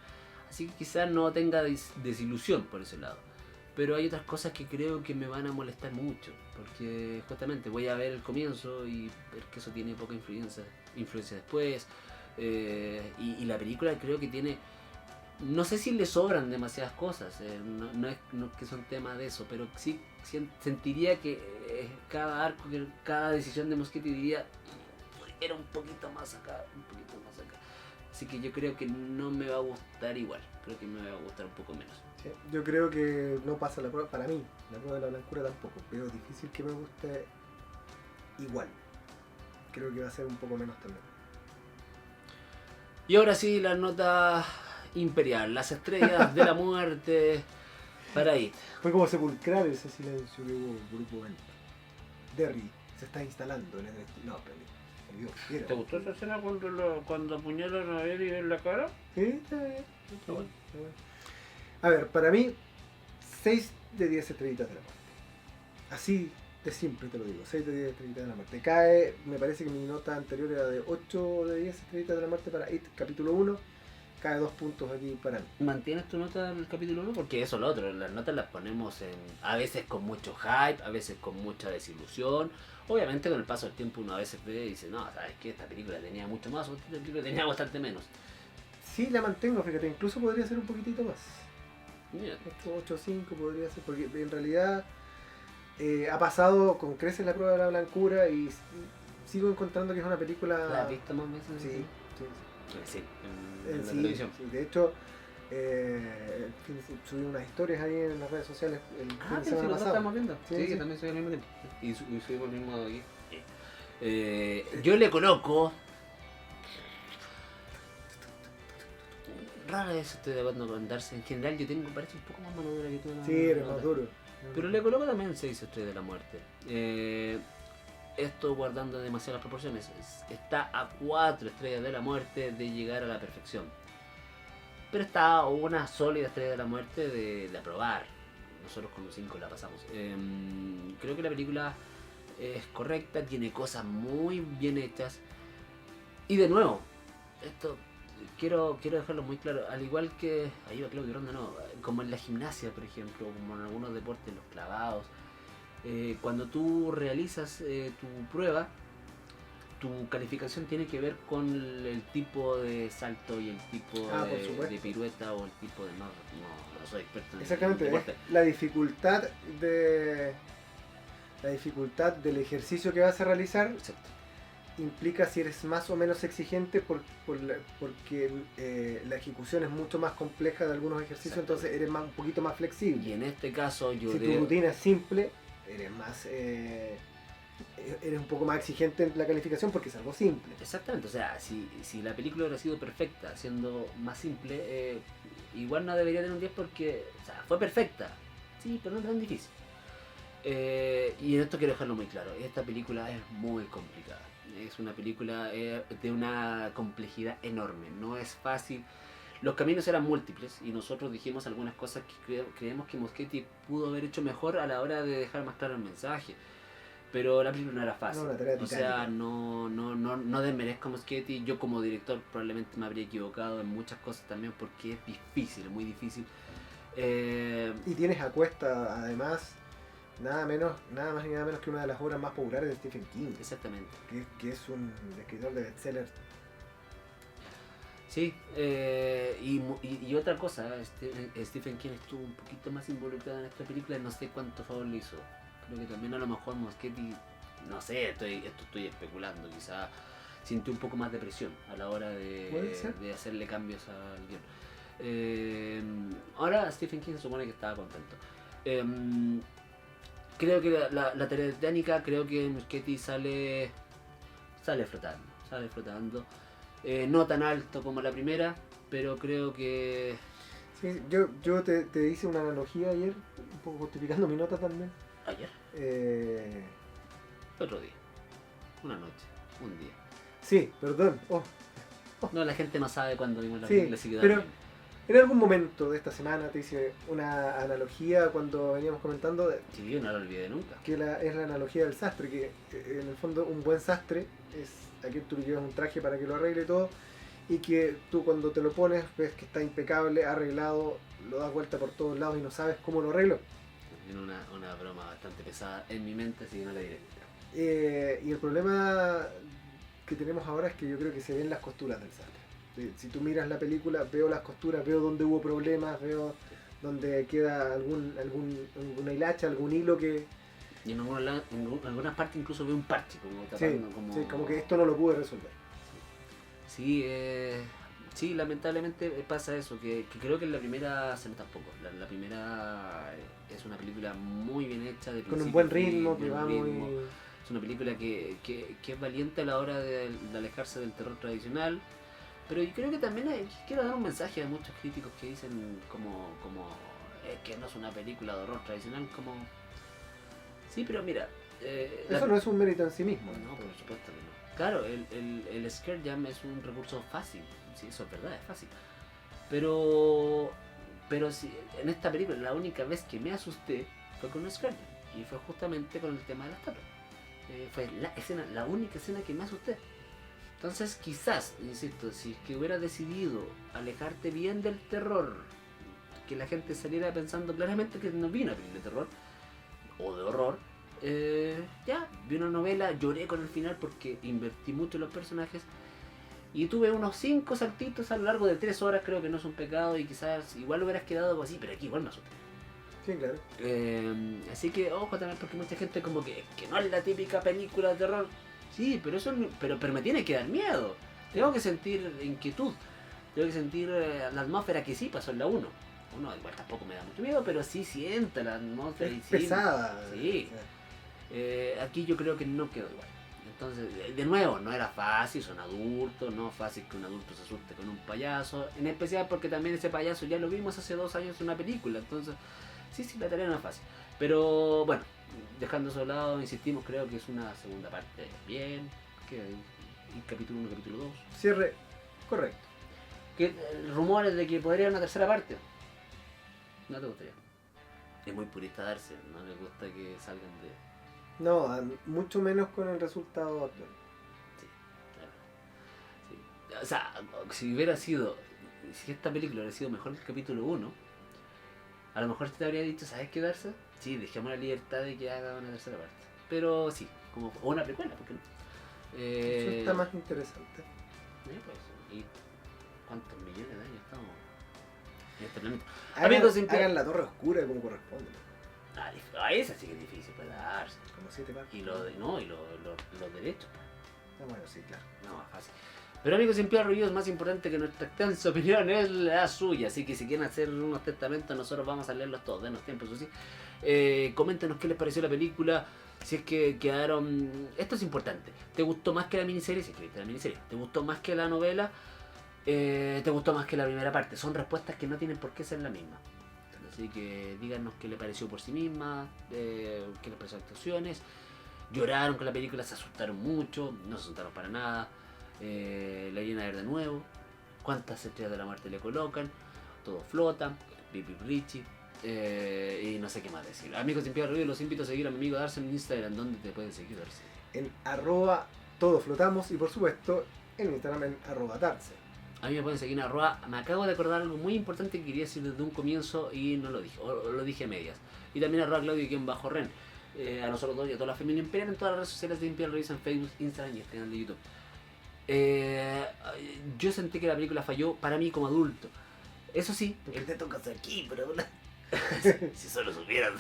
así que quizás no tenga desilusión por ese lado. Pero hay otras cosas que creo que me van a molestar mucho, porque justamente voy a ver el comienzo y ver que eso tiene poca influencia después. Y la película creo que tiene, no sé si le sobran demasiadas cosas, no es que son temas de eso, pero sí sentiría que cada arco, cada decisión de Muschietti diría, era un poquito más acá, un poquito más acá. Así que yo creo que no me va a gustar igual, creo que me va a gustar un poco menos. Sí, yo creo que no pasa la prueba, para mí, la prueba de la blancura tampoco. Veo difícil que me guste igual. Creo que va a ser un poco menos también. Y ahora sí, la nota imperial, las estrellas de la muerte para It. Fue como sepulcral ese silencio que hubo grupo en Derry se está instalando en el no, pero ¿Te gustó esa escena cuando apuñalan a Eddie en la cara? Sí, está bien. Está bueno. A ver, para mí, 6 de 10 estrellitas de la muerte. Así de simple te lo digo, 6 de 10 estrellitas de la muerte. Cae, me parece que mi nota anterior era de 8 de 10 estrellitas de la muerte para It, capítulo 1. Cae 2 puntos aquí para mí. ¿Mantienes tu nota del capítulo 1? Porque eso es lo otro, las notas las ponemos a veces con mucho hype, a veces con mucha desilusión. Obviamente con el paso del tiempo uno a veces ve y dice, no, sabes que esta película tenía mucho más, o esta película tenía bastante menos. Sí, la mantengo, fíjate, incluso podría ser un poquitito más. Mira. 8.5 podría ser, porque en realidad ha pasado con creces la prueba de la blancura y sigo encontrando que es una película... ¿La has visto más veces? Sí, Sí, en la sí, televisión. sí, de hecho, subí unas historias ahí en las redes sociales el fin de Sí, semana nosotros pasado. estamos viendo. Sí, Sí, sí. que también soy al mismo tiempo. Y subimos el mismo de aquí. Yo le coloco. Rara vez estoy de acuerdo con Darcy. En general, yo tengo, parece un poco más mano dura que tú. Sí, eres más duro. Pero le coloco también 6 estrellas de la muerte. Esto guardando demasiadas proporciones. Está a 4 estrellas de la muerte de llegar a la perfección. Pero está a una sólida estrella de la muerte de aprobar. Nosotros con los 5 la pasamos. Creo que la película es correcta, tiene cosas muy bien hechas. Y de nuevo, esto quiero dejarlo muy claro, al igual que ahí va Claudio Ronda, no, como en la gimnasia, por ejemplo, como en algunos deportes, los clavados, cuando tú realizas tu prueba, tu calificación tiene que ver con el tipo de salto y el tipo de pirueta o el tipo de... No soy experto en exactamente, deporte. La dificultad del ejercicio que vas a realizar. Exacto. Implica si eres más o menos exigente porque la ejecución es mucho más compleja de algunos ejercicios, entonces eres un poquito más flexible. Y en este caso yo si tu rutina es simple, eres más eres un poco más exigente en la calificación porque es algo simple. Exactamente, o sea, si la película hubiera sido perfecta siendo más simple, igual no debería tener un 10 porque, o sea, fue perfecta, sí, pero no tan difícil. Y en esto quiero dejarlo muy claro, esta película es muy complicada. Es una película de una complejidad enorme, no es fácil. Los caminos eran múltiples y nosotros dijimos algunas cosas que creemos que Muschietti pudo haber hecho mejor a la hora de dejar más claro el mensaje. Pero la película no era fácil. No, o sea, no desmerezco a Muschietti. Yo como director probablemente me habría equivocado en muchas cosas también porque es difícil, muy difícil. Y tienes a cuesta, además, nada más ni nada menos que una de las obras más populares de Stephen King. Exactamente. Que es un escritor de bestseller. Sí, y otra cosa, Stephen King estuvo un poquito más involucrado en esta película, no sé cuánto favor le hizo. Creo que también a lo mejor Muschietti, no sé, estoy especulando, quizá sintió un poco más de presión a la hora de hacerle cambios al guión. Ahora Stephen King se supone que estaba contento. creo que la Titanica, creo que Muschietti sale flotando. No tan alto como la primera, pero creo que... Sí, yo te hice una analogía ayer, un poco justificando mi nota también. Ayer, otro día, una noche, un día. Sí, perdón. No, la gente no sabe cuándo vimos la Sí, película, así que pero en algún momento de esta semana te hice una analogía cuando veníamos comentando sí, no lo olvidé nunca. que es la analogía del sastre, que en el fondo un buen sastre es aquel tú le llevas un traje para que lo arregle todo y que tú cuando te lo pones ves que está impecable, arreglado, lo das vuelta por todos lados y no sabes cómo lo arreglo. Tiene una broma bastante pesada en mi mente, así que no la diré. Y el problema que tenemos ahora es que yo creo que se ven las costuras del sastre. Si tú miras la película, veo las costuras, veo donde hubo problemas, veo donde queda alguna hilacha, algún hilo que... Y en algunas partes incluso veo un parche, como Sí, tapando, como que esto no lo pude resolver. Sí, sí, lamentablemente pasa eso, que creo que en la primera se nota poco. La primera es una película muy bien hecha, de Con un principio buen a fin, ritmo, que buen va ritmo. muy... Es una película que es valiente a la hora de alejarse del terror tradicional. Pero yo creo que también quiero dar un mensaje a muchos críticos que dicen como que no es una película de horror tradicional, como... Sí, pero mira... Eso no es un mérito en sí mismo. No, por supuesto que no. Claro, el scare jam es un recurso fácil, sí, eso es verdad, es fácil. Pero sí, en esta película la única vez que me asusté fue con un scare jam, y fue justamente con el tema de la estatua. Fue la única escena que me asusté. Entonces quizás, insisto, si es que hubiera decidido alejarte bien del terror, que la gente saliera pensando claramente que no vi una película de terror o de horror, ya, vi una novela, lloré con el final porque invertí mucho en los personajes y tuve unos 5 saltitos a lo largo de 3 horas, creo que no es un pecado y quizás igual hubieras quedado así, pero aquí igual me asusté. Sí, claro. Así que ojo también porque mucha gente como que no es la típica película de terror. Sí, pero eso pero me tiene que dar miedo. Tengo que sentir inquietud. Tengo que sentir la atmósfera que sí pasó en la 1. Uno igual tampoco me da mucho miedo, pero sí siente la atmósfera. Es pesada. Sí. Aquí yo creo que no quedó igual. Entonces, de nuevo, no era fácil, son adultos, no es fácil que un adulto se asuste con un payaso. En especial porque también ese payaso ya lo vimos hace 2 años en una película. Entonces, sí, la tarea no es fácil. Pero bueno, dejando eso a lado, insistimos, creo que es una segunda parte bien. Que hay capítulo 1, capítulo 2. Cierre correcto. Que rumores de que podría haber una tercera parte. No te gustaría. Es muy purista darse, no le gusta que salgan de... No, mucho menos con el resultado actual. Sí, claro. Sí. O sea, si hubiera sido... Si esta película hubiera sido mejor que el capítulo 1, a lo mejor te habría dicho, ¿sabes qué, Darse? Sí, dejemos la libertad de que haga una tercera parte. Pero sí, como o una precuela, ¿por qué no? Eso está más interesante. Pues, ¿y cuántos millones de años estamos en este planeta? Hagan la torre oscura como corresponde. Esa sí que es difícil para darse. Como 7 partes. Y los derechos. Bueno, sí, claro. No, es fácil. Pero amigos, sin piedad reviews, más importante que nuestra extensa opinión es la suya. Así que si quieren hacer unos testamentos, nosotros vamos a leerlos todos. Denos tiempo, eso sí. Coméntenos qué les pareció la película. Si es que quedaron... Esto es importante. ¿Te gustó más que la miniserie? Si es que viste la miniserie. ¿Te gustó más que la novela? ¿Te gustó más que la primera parte? Son respuestas que no tienen por qué ser la misma. Así que díganos qué le pareció por sí misma, qué les pareció las actuaciones. Lloraron con la película, se asustaron mucho, no se asustaron para nada. La iban a ver de nuevo. ¿Cuántas estrellas de la muerte le colocan? Todo flota, Pipi Richie. Y no sé qué más decir. Amigos sin piedad review, los invito a seguir a mi amigo Darce en Instagram. ¿Dónde te pueden seguir, Darce? En @todosflotamos y por supuesto en Instagram en @Darce. A mí me pueden seguir en @. Me acabo de acordar algo muy importante que quería decir desde un comienzo y no lo dije, o lo dije a medias. Y también @Claudio_Ren. A nosotros dos y a toda la familia imperial en todas las redes sociales de Imperial Reviews, en Facebook, Instagram y el canal de YouTube. Yo sentí que la película falló para mí como adulto. Eso sí, porque te tocas aquí, pero... si solo supieras.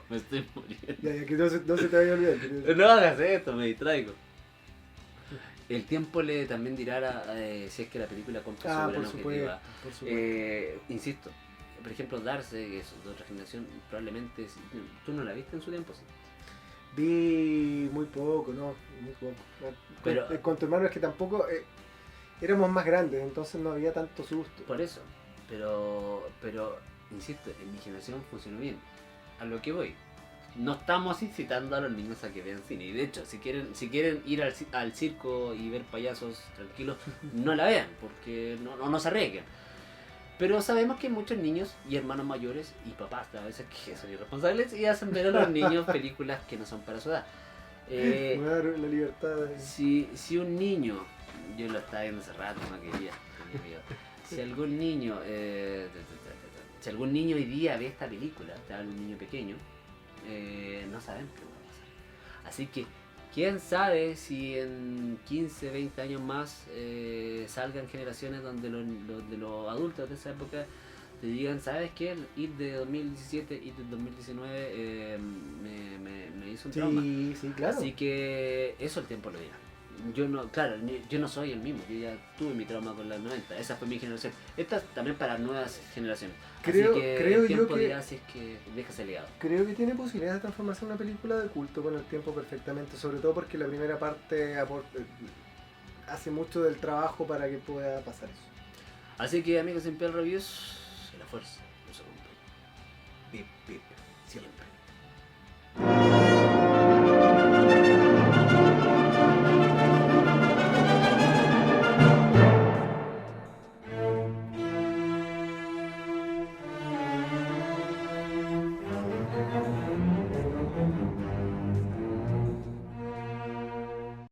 Me estoy muriendo. Ya, que no se te vaya a olvidar. No hagas esto, me distraigo. El tiempo le también dirá si es que la película compra su gran objetiva. Por supuesto. Insisto, por ejemplo, Darse, que es de otra generación, probablemente tú no la viste en su tiempo, ¿sí? Vi muy poco, ¿no? Muy poco. Pero- Con tu hermano es que tampoco éramos más grandes, entonces no había tanto susto. Por eso, pero insisto, en mi generación funcionó bien. A lo que voy. No estamos incitando a los niños a que vean cine. Y de hecho, si quieren ir al circo y ver payasos tranquilos, no la vean, porque no se arriesguen. Pero sabemos que hay muchos niños y hermanos mayores y papás a veces que son irresponsables y hacen ver a los niños películas que no son para su edad. Claro, la libertad. Si un niño, yo lo estaba viendo hace rato, no quería, tenía miedo. Si algún niño, si algún niño hoy día ve esta película, te hablo de un niño pequeño, no sabemos qué va a pasar. Así que, quién sabe si en 15, 20 años más salgan generaciones donde los adultos de esa época te digan, ¿sabes qué? El IT de 2017, IT de 2019 me hizo un trauma. Sí, claro. Así que eso el tiempo lo dirá. Yo no soy el mismo, yo ya tuve mi trauma con las 90, esa fue mi generación. Esta también para nuevas generaciones. Creo Así que yo el tiempo que- dirá si es que deja ese legado. Creo que tiene posibilidades de transformarse en una película de culto con el tiempo perfectamente, sobre todo porque la primera parte hace mucho del trabajo para que pueda pasar eso. Así que amigos en Piel Reviews, la fuerza nos acompaña. Pip, pip, siempre.